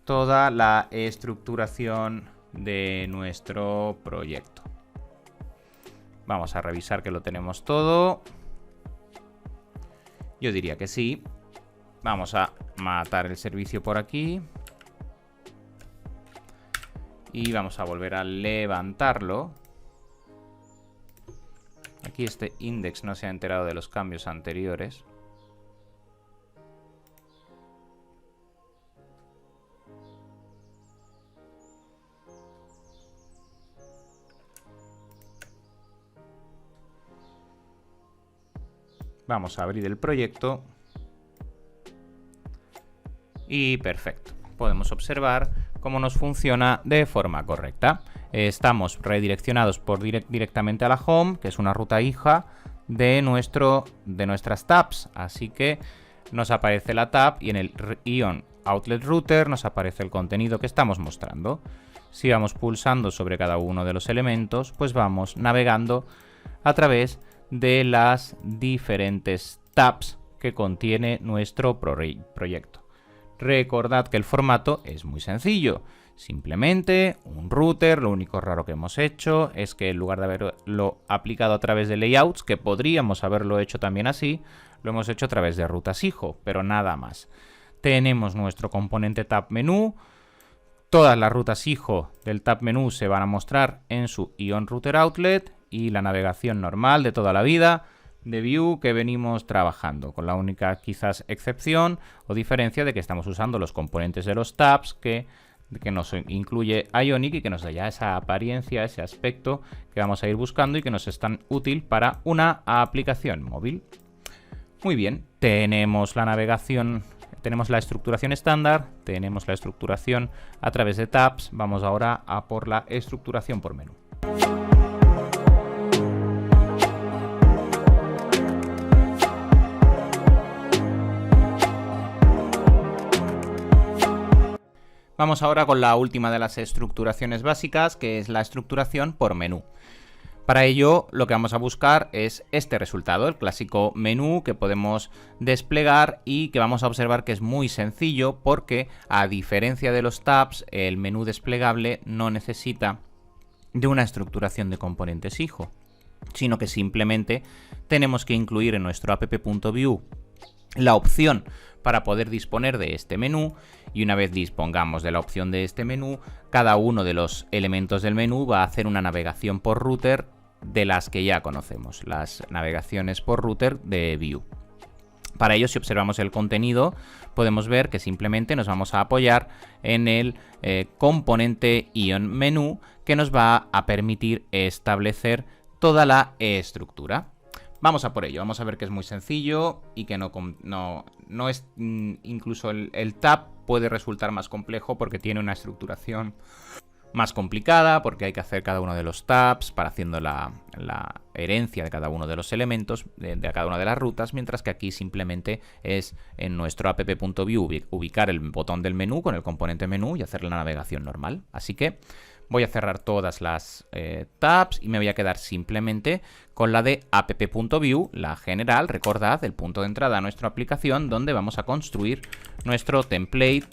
toda la estructuración de nuestro proyecto. Vamos a revisar que lo tenemos todo. Yo diría que sí. Vamos a matar el servicio por aquí. Y vamos a volver a levantarlo. Aquí este index no se ha enterado de los cambios anteriores. Vamos a abrir el proyecto. Y perfecto. Podemos observar cómo nos funciona de forma correcta. Estamos redireccionados directamente a la home, que es una ruta hija de nuestras tabs. Así que nos aparece la tab y en el Ion Outlet Router nos aparece el contenido que estamos mostrando. Si vamos pulsando sobre cada uno de los elementos, pues vamos navegando a través de las diferentes tabs que contiene nuestro proyecto. Recordad que el formato es muy sencillo. Simplemente un router. Lo único raro que hemos hecho es que en lugar de haberlo aplicado a través de layouts, que podríamos haberlo hecho también así, lo hemos hecho a través de rutas hijo, pero nada más. Tenemos nuestro componente tab menú. Todas las rutas hijo del tab menú se van a mostrar en su Ion Router Outlet y la navegación normal de toda la vida de Vue que venimos trabajando, con la única quizás excepción o diferencia de que estamos usando los componentes de los tabs que nos incluye Ionic y que nos da ya esa apariencia, ese aspecto que vamos a ir buscando y que nos es tan útil para una aplicación móvil. Muy bien, tenemos la navegación, tenemos la estructuración estándar, tenemos la estructuración a través de tabs. Vamos ahora a por la estructuración por menú. Vamos ahora con la última de las estructuraciones básicas, que es la estructuración por menú. Para ello, lo que vamos a buscar es este resultado, el clásico menú que podemos desplegar y que vamos a observar que es muy sencillo porque, a diferencia de los tabs, el menú desplegable no necesita de una estructuración de componentes hijo, sino que simplemente tenemos que incluir en nuestro app.view la opción para poder disponer de este menú, y una vez dispongamos de la opción de este menú, cada uno de los elementos del menú va a hacer una navegación por router de las que ya conocemos, las navegaciones por router de Vue. Para ello, si observamos el contenido, podemos ver que simplemente nos vamos a apoyar en el componente Ion Menú, que nos va a permitir establecer toda la estructura. Vamos a por ello, vamos a ver que es muy sencillo y que no es, incluso el tab puede resultar más complejo porque tiene una estructuración más complicada, porque hay que hacer cada uno de los tabs para haciendo la herencia de cada uno de los elementos de cada una de las rutas, mientras que aquí simplemente es en nuestro app.view ubicar el botón del menú con el componente menú y hacer la navegación normal. Así que voy a cerrar todas las tabs y me voy a quedar simplemente con la de app.view, la general, recordad, el punto de entrada a nuestra aplicación donde vamos a construir nuestro template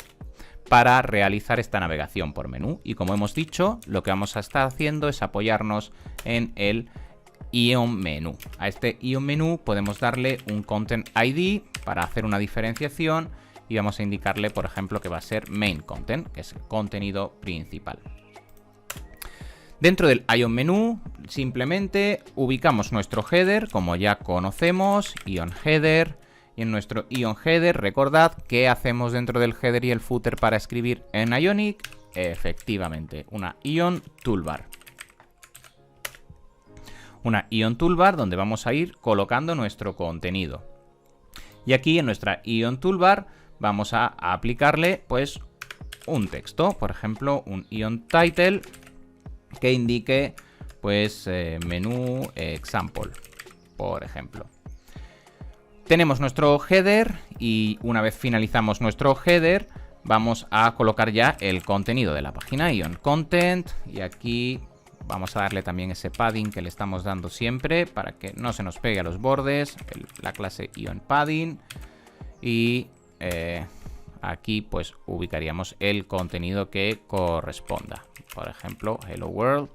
para realizar esta navegación por menú. Y como hemos dicho, lo que vamos a estar haciendo es apoyarnos en el Ion Menú. A este Ion Menú podemos darle un Content ID para hacer una diferenciación y vamos a indicarle, por ejemplo, que va a ser Main Content, que es el contenido principal. Dentro del Ion Menú, simplemente ubicamos nuestro header, como ya conocemos, Ion Header. Y en nuestro Ion Header, recordad qué hacemos dentro del header y el footer para escribir en Ionic. Efectivamente, una Ion Toolbar. Una Ion Toolbar donde vamos a ir colocando nuestro contenido. Y aquí en nuestra Ion Toolbar vamos a aplicarle pues un texto, por ejemplo, un Ion Title que indique pues menú example, por ejemplo. Tenemos nuestro header y una vez finalizamos nuestro header vamos a colocar ya el contenido de la página, Ion Content, y aquí vamos a darle también ese padding que le estamos dando siempre para que no se nos pegue a los bordes, la clase Ion Padding, y aquí pues ubicaríamos el contenido que corresponda. Por ejemplo, Hello World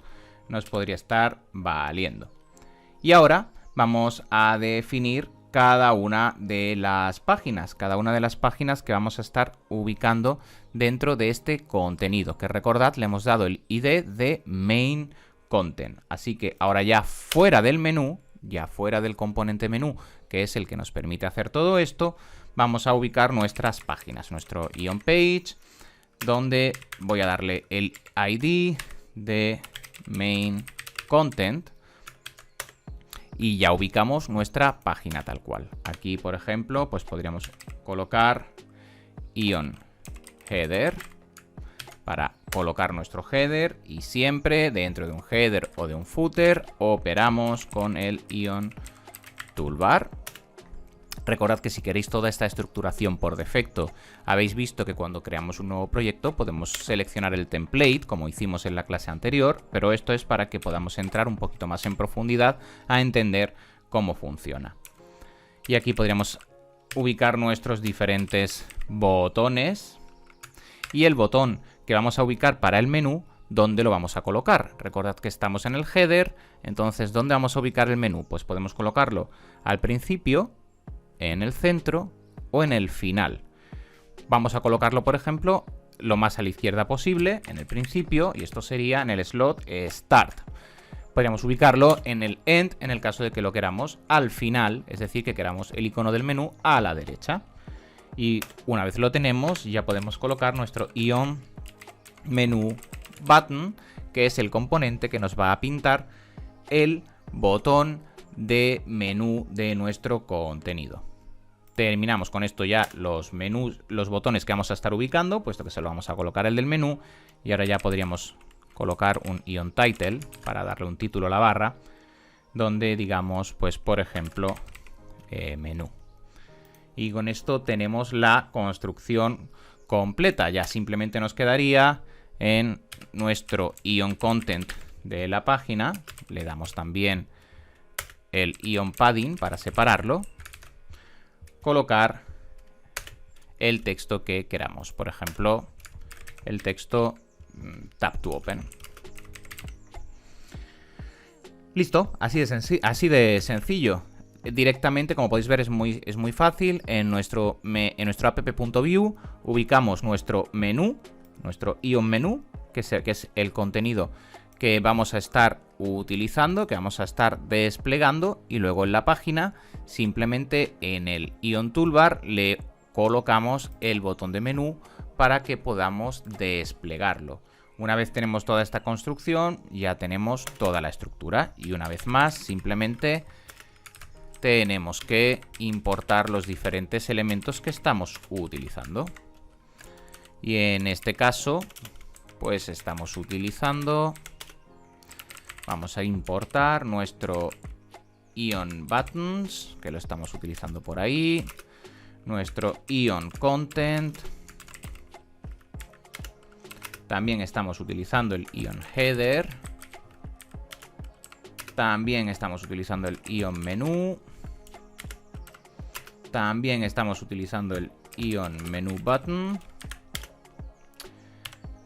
nos podría estar valiendo. Y ahora vamos a definir cada una de las páginas que vamos a estar ubicando dentro de este contenido, que recordad le hemos dado el ID de Main Content. Así que ahora ya fuera del menú, ya fuera del componente menú, que es el que nos permite hacer todo esto, vamos a ubicar nuestras páginas, nuestro Ion Page, donde voy a darle el ID de Main Content. Y ya ubicamos nuestra página tal cual. Aquí, por ejemplo, pues podríamos colocar Ion Header para colocar nuestro header, y siempre dentro de un header o de un footer operamos con el Ion Toolbar. Recordad que si queréis toda esta estructuración por defecto, habéis visto que cuando creamos un nuevo proyecto podemos seleccionar el template, como hicimos en la clase anterior, pero esto es para que podamos entrar un poquito más en profundidad a entender cómo funciona. Y aquí podríamos ubicar nuestros diferentes botones y el botón que vamos a ubicar para el menú, ¿dónde lo vamos a colocar? Recordad que estamos en el header, entonces ¿dónde vamos a ubicar el menú? Pues podemos colocarlo al principio, en el centro o en el final. Vamos a colocarlo, por ejemplo, lo más a la izquierda posible, en el principio, y esto sería en el slot Start. Podríamos ubicarlo en el End en el caso de que lo queramos al final, es decir, que queramos el icono del menú a la derecha. Y una vez lo tenemos, ya podemos colocar nuestro Ion Menu Button, que es el componente que nos va a pintar el botón de menú de nuestro contenido. terminamos con esto ya los menús, los botones que vamos a estar ubicando, puesto que se lo vamos a colocar el del menú. Y ahora ya podríamos colocar un Ion Title para darle un título a la barra, donde digamos, pues por ejemplo, menú. Y con esto tenemos la construcción completa. Ya simplemente nos quedaría en nuestro Ion Content de la página. Le damos también el Ion Padding para separarlo. Colocar el texto que queramos. Por ejemplo, el texto Tap to Open. Listo, así de sencillo. Directamente, como podéis ver, es muy fácil. En nuestro app.view ubicamos nuestro menú, nuestro Ion menú, que es el contenido que vamos a estar utilizando, que vamos a estar desplegando, y luego en la página simplemente en el Ion Toolbar le colocamos el botón de menú para que podamos desplegarlo. Una vez tenemos toda esta construcción, ya tenemos toda la estructura, y una vez más simplemente tenemos que importar los diferentes elementos que estamos utilizando. Y en este caso, pues estamos utilizando... Vamos a importar nuestro Ion Buttons, que lo estamos utilizando por ahí. Nuestro Ion Content. También estamos utilizando el Ion Header. También estamos utilizando el Ion Menú. También estamos utilizando el Ion Menú Button.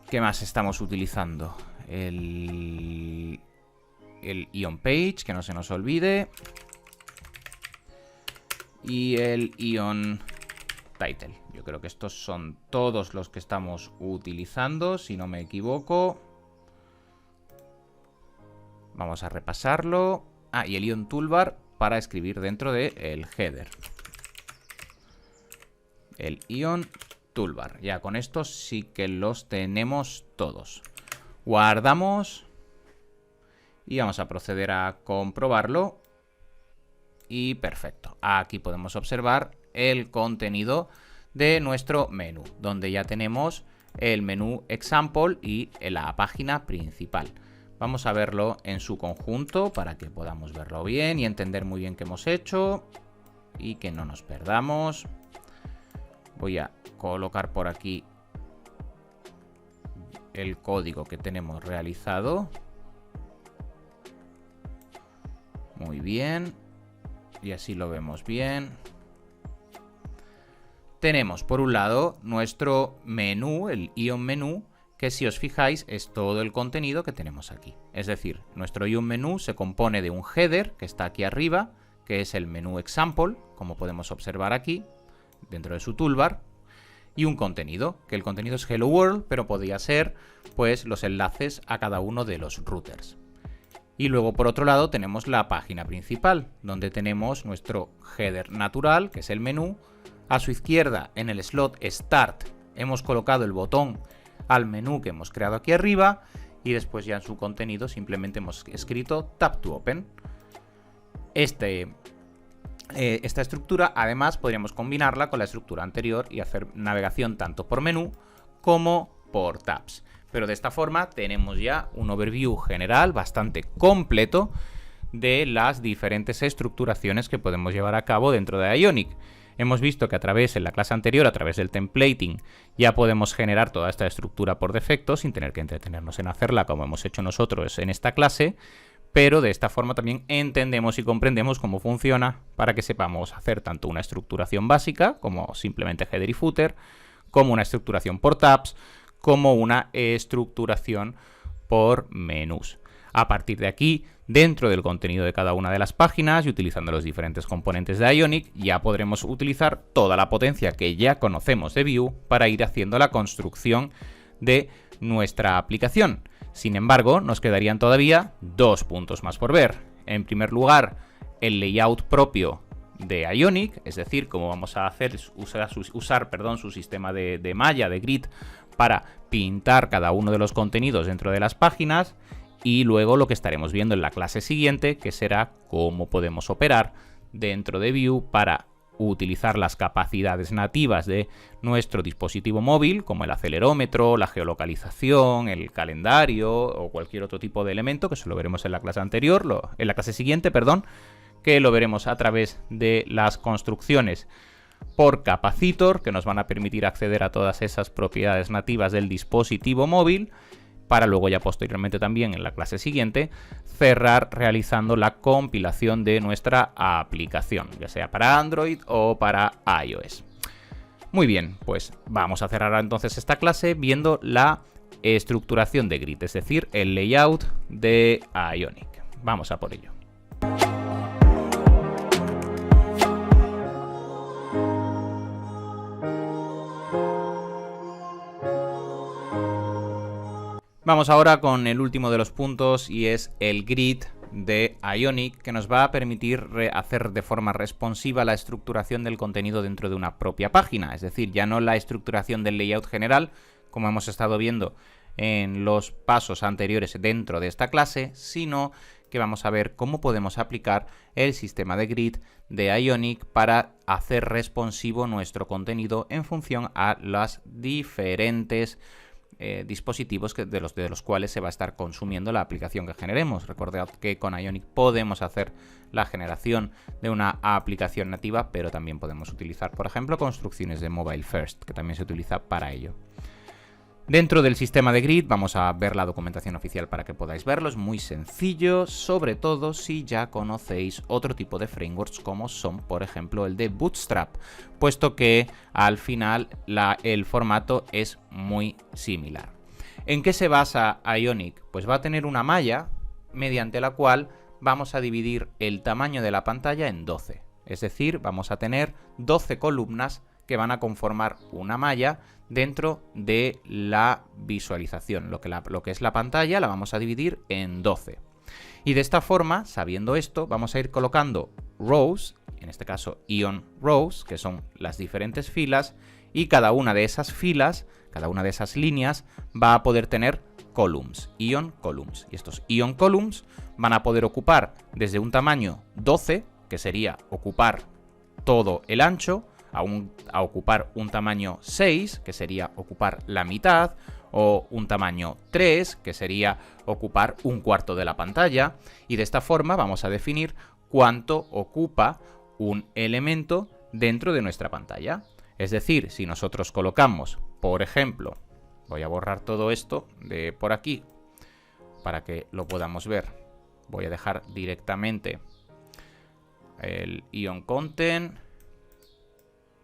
¿Qué más estamos utilizando? El Ion Page, que no se nos olvide. Y el Ion Title. Yo creo que estos son todos los que estamos utilizando, si no me equivoco. Vamos a repasarlo. Ah, y el Ion Toolbar para escribir dentro del header. El Ion Toolbar. Ya con estos sí que los tenemos todos. Guardamos. Y vamos a proceder a comprobarlo. Y perfecto. Aquí podemos observar el contenido de nuestro menú, donde ya tenemos el menú Example y la página principal. Vamos a verlo en su conjunto para que podamos verlo bien y entender muy bien qué hemos hecho y que no nos perdamos. Voy a colocar por aquí el código que tenemos realizado. Muy bien. Y así lo vemos bien. Tenemos por un lado nuestro menú, el Ion menú, que si os fijáis es todo el contenido que tenemos aquí. Es decir, nuestro Ion menú se compone de un header que está aquí arriba, que es el menú Example, como podemos observar aquí, dentro de su toolbar, y un contenido, que el contenido es Hello World, pero podría ser pues los enlaces a cada uno de los routers. Y luego por otro lado tenemos la página principal, donde tenemos nuestro header natural, que es el menú. A su izquierda, en el slot Start, hemos colocado el botón al menú que hemos creado aquí arriba, y después ya en su contenido simplemente hemos escrito Tap to Open. Esta estructura además podríamos combinarla con la estructura anterior y hacer navegación tanto por menú como por tabs. Pero de esta forma tenemos ya un overview general bastante completo de las diferentes estructuraciones que podemos llevar a cabo dentro de Ionic. Hemos visto que en la clase anterior, a través del templating, ya podemos generar toda esta estructura por defecto sin tener que entretenernos en hacerla como hemos hecho nosotros en esta clase, pero de esta forma también entendemos y comprendemos cómo funciona para que sepamos hacer tanto una estructuración básica, como simplemente header y footer, como una estructuración por tabs, como una estructuración por menús. A partir de aquí, dentro del contenido de cada una de las páginas y utilizando los diferentes componentes de Ionic, ya podremos utilizar toda la potencia que ya conocemos de Vue para ir haciendo la construcción de nuestra aplicación. Sin embargo, nos quedarían todavía dos puntos más por ver. En primer lugar, el layout propio de Ionic, es decir, cómo vamos a hacer usar su sistema de malla, de grid, para pintar cada uno de los contenidos dentro de las páginas. Y luego lo que estaremos viendo en la clase siguiente, que será cómo podemos operar dentro de Vue para utilizar las capacidades nativas de nuestro dispositivo móvil, como el acelerómetro, la geolocalización, el calendario o cualquier otro tipo de elemento, que eso lo veremos en la clase anterior, en la clase siguiente, perdón, que lo veremos a través de las construcciones por capacitor, que nos van a permitir acceder a todas esas propiedades nativas del dispositivo móvil, para luego ya posteriormente también en la clase siguiente cerrar realizando la compilación de nuestra aplicación, ya sea para Android o para iOS. Muy bien, pues vamos a cerrar entonces esta clase viendo la estructuración de grid, es decir, el layout de Ionic. Vamos a por ello. Vamos ahora con el último de los puntos y es el grid de Ionic, que nos va a permitir hacer de forma responsiva la estructuración del contenido dentro de una propia página, es decir, ya no la estructuración del layout general, como hemos estado viendo en los pasos anteriores dentro de esta clase, sino que vamos a ver cómo podemos aplicar el sistema de grid de Ionic para hacer responsivo nuestro contenido en función a las diferentes dispositivos de los cuales se va a estar consumiendo la aplicación que generemos. Recordad que con Ionic podemos hacer la generación de una aplicación nativa, pero también podemos utilizar, por ejemplo, construcciones de Mobile First, que también se utiliza para ello. Dentro del sistema de grid vamos a ver la documentación oficial para que podáis verlo. Es muy sencillo, sobre todo si ya conocéis otro tipo de frameworks como son, por ejemplo, el de Bootstrap, puesto que al final el formato es muy similar. ¿En qué se basa Ionic? Pues va a tener una malla mediante la cual vamos a dividir el tamaño de la pantalla en 12. Es decir, vamos a tener 12 columnas que van a conformar una malla dentro de la visualización. Lo que es la pantalla la vamos a dividir en 12. Y de esta forma, sabiendo esto, vamos a ir colocando rows, en este caso Ion rows, que son las diferentes filas, y cada una de esas filas, cada una de esas líneas, va a poder tener columns, Ion columns. Y estos Ion columns van a poder ocupar desde un tamaño 12, que sería ocupar todo el ancho, a ocupar un tamaño 6, que sería ocupar la mitad, o un tamaño 3, que sería ocupar un cuarto de la pantalla, y de esta forma vamos a definir cuánto ocupa un elemento dentro de nuestra pantalla. Es decir, si nosotros colocamos, por ejemplo, voy a borrar todo esto de por aquí para que lo podamos ver, voy a dejar directamente el Ion Content.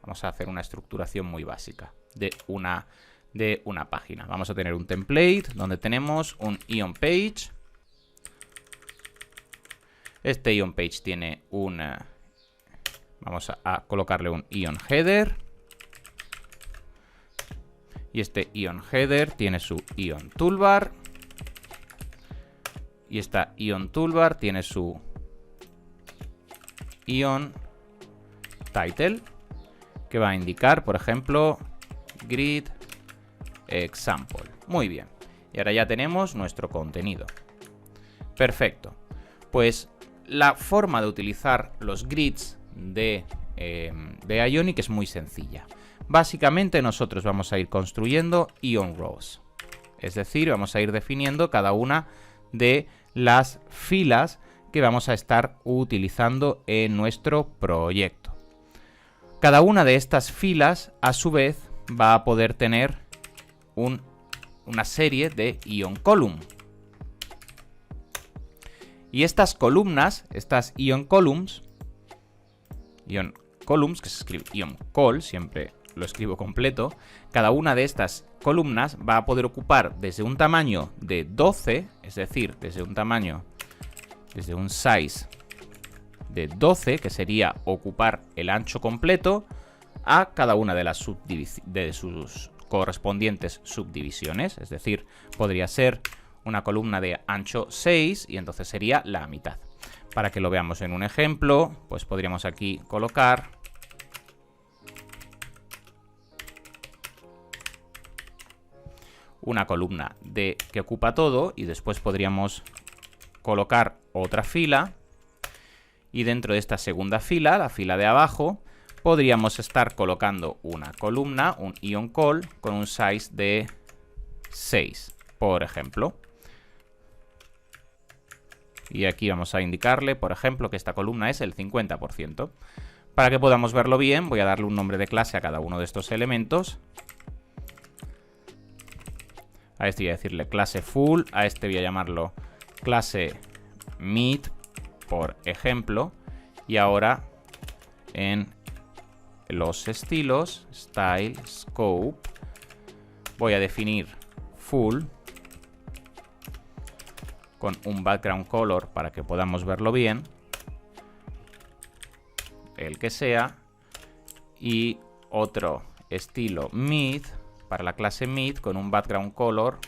Vamos a hacer una estructuración muy básica de una página. Vamos a tener un template donde tenemos un Ion Page. Este Ion Page tiene vamos a colocarle un Ion Header. Y este Ion Header tiene su Ion Toolbar. Y esta Ion Toolbar tiene su Ion Title, que va a indicar, por ejemplo, Grid Example. Muy bien. Y ahora ya tenemos nuestro contenido. Perfecto. Pues la forma de utilizar los grids de Ionic es muy sencilla. Básicamente nosotros vamos a ir construyendo Ion Rows. Es decir, vamos a ir definiendo cada una de las filas que vamos a estar utilizando en nuestro proyecto. Cada una de estas filas, a su vez, va a poder tener una serie de Ion Column. Y estas columnas, estas Ion Columns, que se escribe Ion Col, siempre lo escribo completo, cada una de estas columnas va a poder ocupar desde un tamaño de 12, es decir, desde un size de 12, que sería ocupar el ancho completo, a cada una de sus correspondientes subdivisiones. Es decir, podría ser una columna de ancho 6 y entonces sería la mitad. Para que lo veamos en un ejemplo, pues podríamos aquí colocar una columna que ocupa todo, y después podríamos colocar otra fila, y dentro de esta segunda fila, la fila de abajo, podríamos estar colocando una columna, un ion call, con un size de 6, por ejemplo. Y aquí vamos a indicarle, por ejemplo, que esta columna es el 50%. Para que podamos verlo bien, voy a darle un nombre de clase a cada uno de estos elementos. A este voy a decirle clase full, a este voy a llamarlo clase mid, por ejemplo. Y ahora en los estilos, style, scope, voy a definir full con un background color para que podamos verlo bien, el que sea, y otro estilo mid para la clase mid con un background color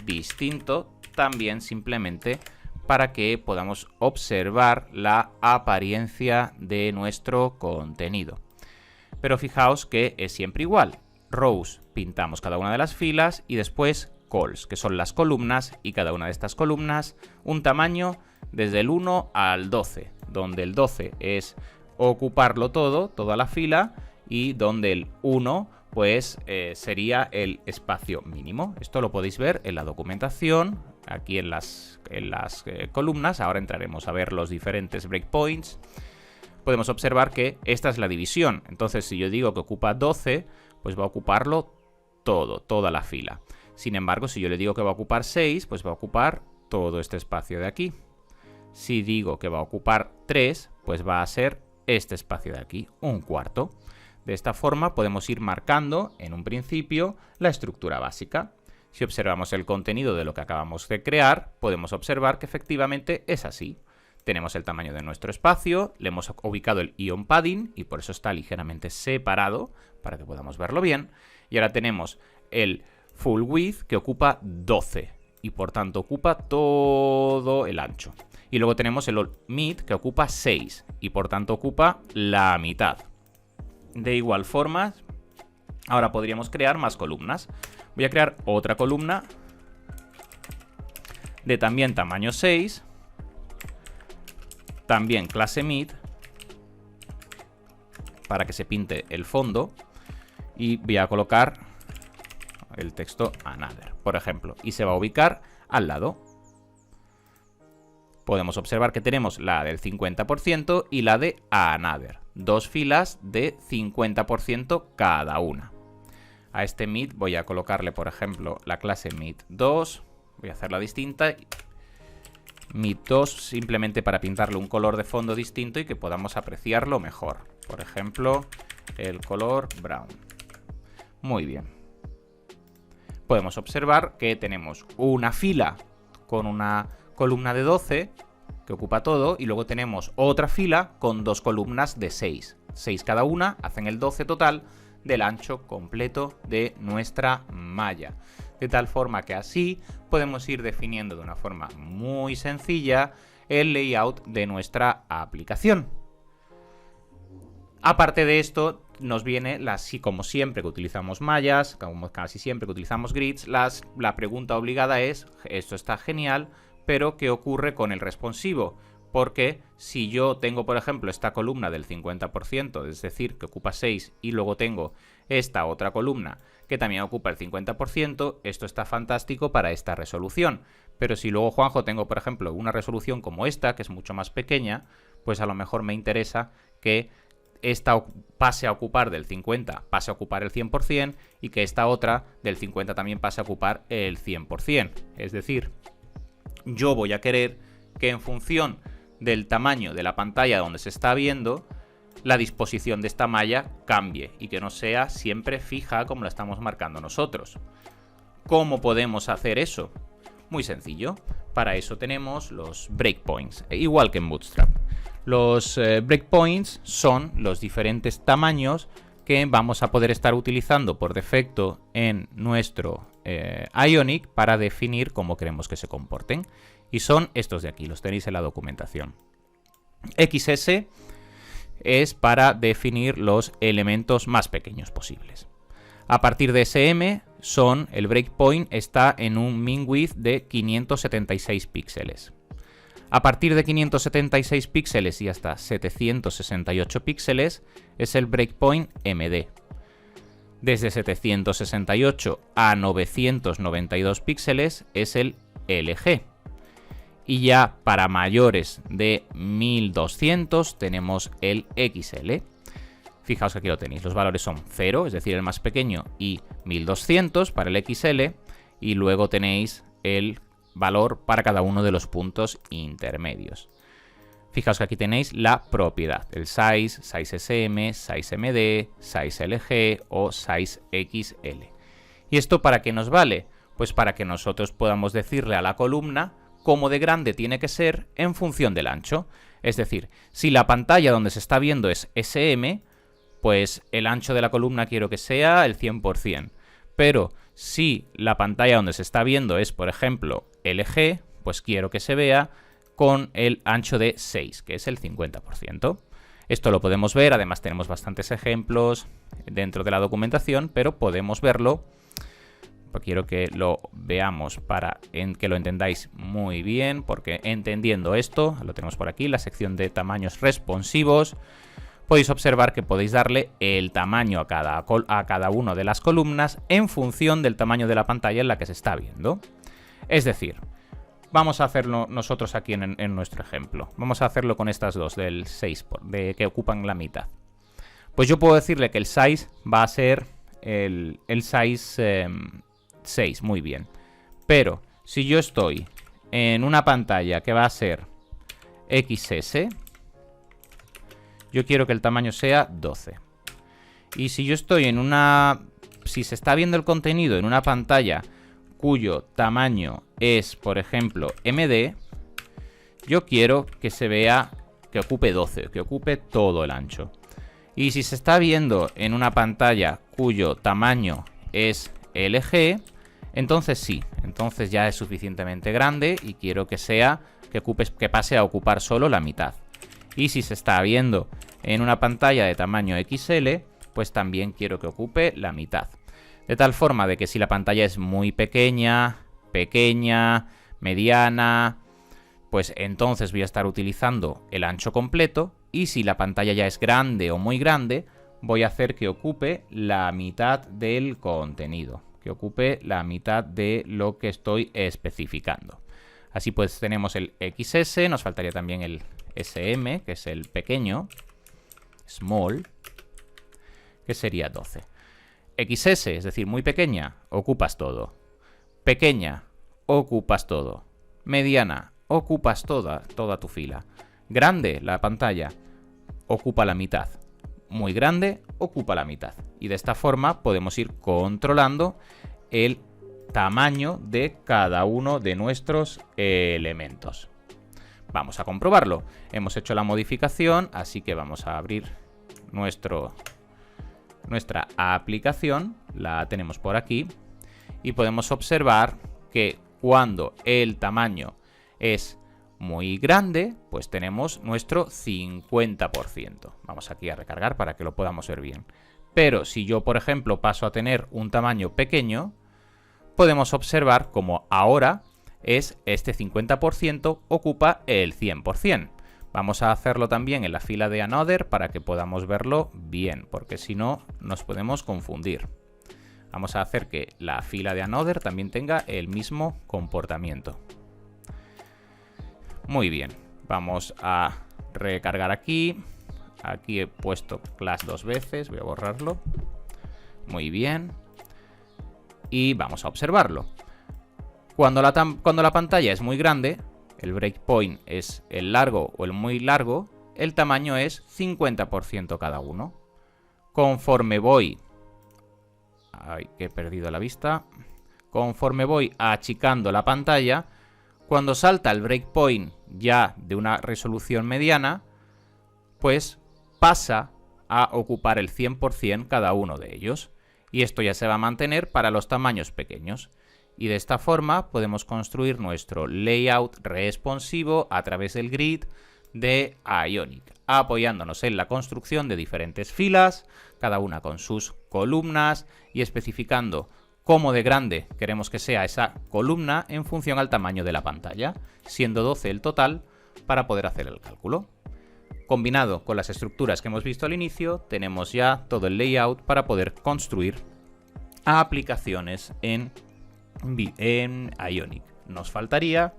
distinto, también simplemente para que podamos observar la apariencia de nuestro contenido. Pero fijaos que es siempre igual. Rows, pintamos cada una de las filas, y después calls, que son las columnas, y cada una de estas columnas un tamaño desde el 1 al 12, donde el 12 es ocuparlo todo, toda la fila, y donde el 1 pues sería el espacio mínimo. Esto lo podéis ver en la documentación, aquí en las columnas. Ahora entraremos a ver los diferentes breakpoints. Podemos observar que esta es la división. Entonces, si yo digo que ocupa 12, pues va a ocuparlo todo, toda la fila. Sin embargo, si yo le digo que va a ocupar 6, pues va a ocupar todo este espacio de aquí. Si digo que va a ocupar 3, pues va a ser este espacio de aquí, un cuarto. De esta forma podemos ir marcando en un principio la estructura básica. Si observamos el contenido de lo que acabamos de crear, podemos observar que efectivamente es así. Tenemos el tamaño de nuestro espacio, le hemos ubicado el ion padding y por eso está ligeramente separado para que podamos verlo bien. Y ahora tenemos el full width que ocupa 12 y por tanto ocupa todo el ancho. Y luego tenemos el mid que ocupa 6 y por tanto ocupa la mitad. De igual forma, ahora podríamos crear más columnas. Voy a crear otra columna de también tamaño 6, también clase mid, para que se pinte el fondo, y voy a colocar el texto another, por ejemplo, y se va a ubicar al lado. Podemos observar que tenemos la del 50% y la de another, dos filas de 50% cada una. A este mid voy a colocarle, por ejemplo, la clase mid2, voy a hacerla distinta, mid2 simplemente para pintarle un color de fondo distinto y que podamos apreciarlo mejor. Por ejemplo, el color brown. Muy bien. Podemos observar que tenemos una fila con una columna de 12 que ocupa todo y luego tenemos otra fila con dos columnas de 6. 6 cada una hacen el 12 total del ancho completo de nuestra malla. De tal forma que así podemos ir definiendo de una forma muy sencilla el layout de nuestra aplicación. Aparte de esto, nos viene, como siempre que utilizamos mallas, como casi siempre que utilizamos grids, la pregunta obligada es, esto está genial, pero ¿qué ocurre con el responsivo? Porque si yo tengo, por ejemplo, esta columna del 50%, es decir, que ocupa 6, y luego tengo esta otra columna que también ocupa el 50%, esto está fantástico para esta resolución. Pero si luego, Juanjo, tengo, por ejemplo, una resolución como esta, que es mucho más pequeña, pues a lo mejor me interesa que esta pase a ocupar del 50, pase a ocupar el 100%, y que esta otra del 50 también pase a ocupar el 100%. Es decir, yo voy a querer que en función del tamaño de la pantalla donde se está viendo, la disposición de esta malla cambie y que no sea siempre fija como la estamos marcando nosotros. ¿Cómo podemos hacer eso? Muy sencillo. Para eso tenemos los breakpoints, igual que en Bootstrap. Los breakpoints son los diferentes tamaños que vamos a poder estar utilizando por defecto en nuestro Ionic para definir cómo queremos que se comporten. Y son estos de aquí, los tenéis en la documentación. XS es para definir los elementos más pequeños posibles. A partir de SM, el breakpoint está en un min width de 576 píxeles. A partir de 576 píxeles y hasta 768 píxeles es el breakpoint MD. Desde 768 a 992 píxeles es el LG. Y ya para mayores de 1200 tenemos el XL. Fijaos que aquí lo tenéis, los valores son 0, es decir, el más pequeño, y 1200 para el XL, y luego tenéis el valor para cada uno de los puntos intermedios. Fijaos que aquí tenéis la propiedad, el size, size SM, size MD, size LG o size XL. ¿Y esto para qué nos vale? Pues para que nosotros podamos decirle a la columna cómo de grande tiene que ser en función del ancho. Es decir, si la pantalla donde se está viendo es SM, pues el ancho de la columna quiero que sea el 100%. Pero si la pantalla donde se está viendo es, por ejemplo, LG, pues quiero que se vea con el ancho de 6, que es el 50%. Esto lo podemos ver, además tenemos bastantes ejemplos dentro de la documentación, pero podemos verlo. Quiero que lo veamos para que lo entendáis muy bien, porque entendiendo esto, lo tenemos por aquí, la sección de tamaños responsivos. Podéis observar que podéis darle el tamaño a cada una de las columnas en función del tamaño de la pantalla en la que se está viendo. Es decir, vamos a hacerlo nosotros aquí en nuestro ejemplo. Vamos a hacerlo con estas dos del 6, que ocupan la mitad. Pues yo puedo decirle que el size va a ser el size 6, muy bien. Pero si yo estoy en una pantalla que va a ser XS, yo quiero que el tamaño sea 12. Y si yo estoy en si se está viendo el contenido en una pantalla cuyo tamaño es, por ejemplo, MD, yo quiero que se vea que ocupe 12, que ocupe todo el ancho. Y si se está viendo en una pantalla cuyo tamaño es LG, entonces sí, entonces ya es suficientemente grande y quiero que que pase a ocupar solo la mitad. Y si se está viendo en una pantalla de tamaño XL, pues también quiero que ocupe la mitad. De tal forma de que si la pantalla es muy pequeña, mediana, pues entonces voy a estar utilizando el ancho completo. Y si la pantalla ya es grande o muy grande, voy a hacer que ocupe la mitad del contenido, que ocupe la mitad de lo que estoy especificando. Así pues tenemos el XS, nos faltaría también el SM, que es el pequeño, small, que sería 12. XS, es decir, muy pequeña, ocupas todo. Pequeña, ocupas todo. Mediana, ocupas toda tu fila. Grande, la pantalla, ocupa la mitad. Muy grande, ocupa la mitad. Y de esta forma podemos ir controlando el tamaño de cada uno de nuestros elementos. Vamos a comprobarlo. Hemos hecho la modificación, así que vamos a abrir nuestra aplicación. La tenemos por aquí. Y podemos observar que cuando el tamaño es muy grande, pues tenemos nuestro 50%. Vamos aquí a recargar para que lo podamos ver bien. Pero si yo, por ejemplo, paso a tener un tamaño pequeño, podemos observar como ahora es este 50% ocupa el 100%. Vamos a hacerlo también en la fila de Another para que podamos verlo bien, porque si no nos podemos confundir. Vamos a hacer que la fila de Another también tenga el mismo comportamiento. Muy bien, vamos a recargar aquí. Aquí he puesto class 2 veces, voy a borrarlo. Muy bien. Y vamos a observarlo. Cuando la pantalla es muy grande, el breakpoint es el largo o el muy largo, el tamaño es 50% cada uno. Conforme voy... Ay, que he perdido la vista. Conforme voy achicando la pantalla, cuando salta el breakpoint ya de una resolución mediana, pues pasa a ocupar el 100% cada uno de ellos. Y esto ya se va a mantener para los tamaños pequeños. Y de esta forma podemos construir nuestro layout responsivo a través del grid de Ionic, apoyándonos en la construcción de diferentes filas, cada una con sus columnas y especificando cómo de grande queremos que sea esa columna en función al tamaño de la pantalla, siendo 12 el total, para poder hacer el cálculo. Combinado con las estructuras que hemos visto al inicio, tenemos ya todo el layout para poder construir aplicaciones en Ionic. Nos faltaría,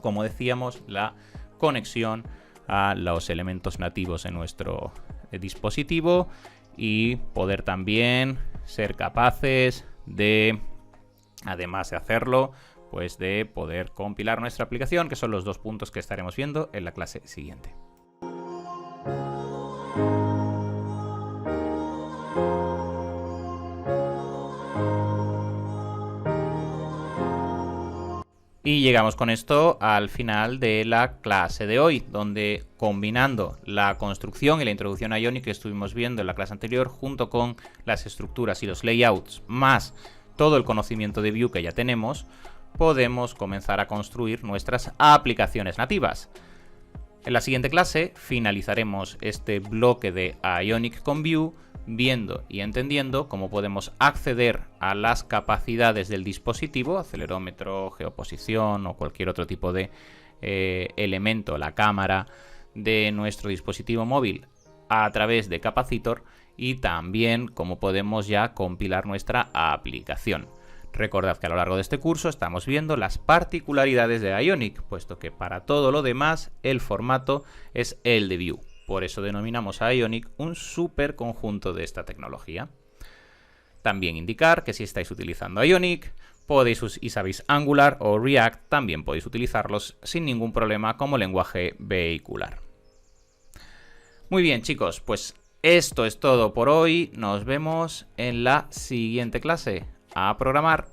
como decíamos, la conexión a los elementos nativos en nuestro dispositivo y poder también ser capaces de, además de hacerlo, pues de poder compilar nuestra aplicación, que son los 2 puntos que estaremos viendo en la clase siguiente. Y llegamos con esto al final de la clase de hoy, donde combinando la construcción y la introducción a Ionic que estuvimos viendo en la clase anterior, junto con las estructuras y los layouts, más todo el conocimiento de Vue que ya tenemos, podemos comenzar a construir nuestras aplicaciones nativas. En la siguiente clase finalizaremos este bloque de Ionic con Vue, viendo y entendiendo cómo podemos acceder a las capacidades del dispositivo, acelerómetro, geoposición o cualquier otro tipo de elemento, la cámara de nuestro dispositivo móvil a través de Capacitor, y también cómo podemos ya compilar nuestra aplicación. Recordad que a lo largo de este curso estamos viendo las particularidades de Ionic, puesto que para todo lo demás el formato es el de Vue. Por eso denominamos a Ionic un superconjunto de esta tecnología. También indicar que si estáis utilizando Ionic y sabéis Angular o React, también podéis utilizarlos sin ningún problema como lenguaje vehicular. Muy bien, chicos, pues esto es todo por hoy. Nos vemos en la siguiente clase. A programar.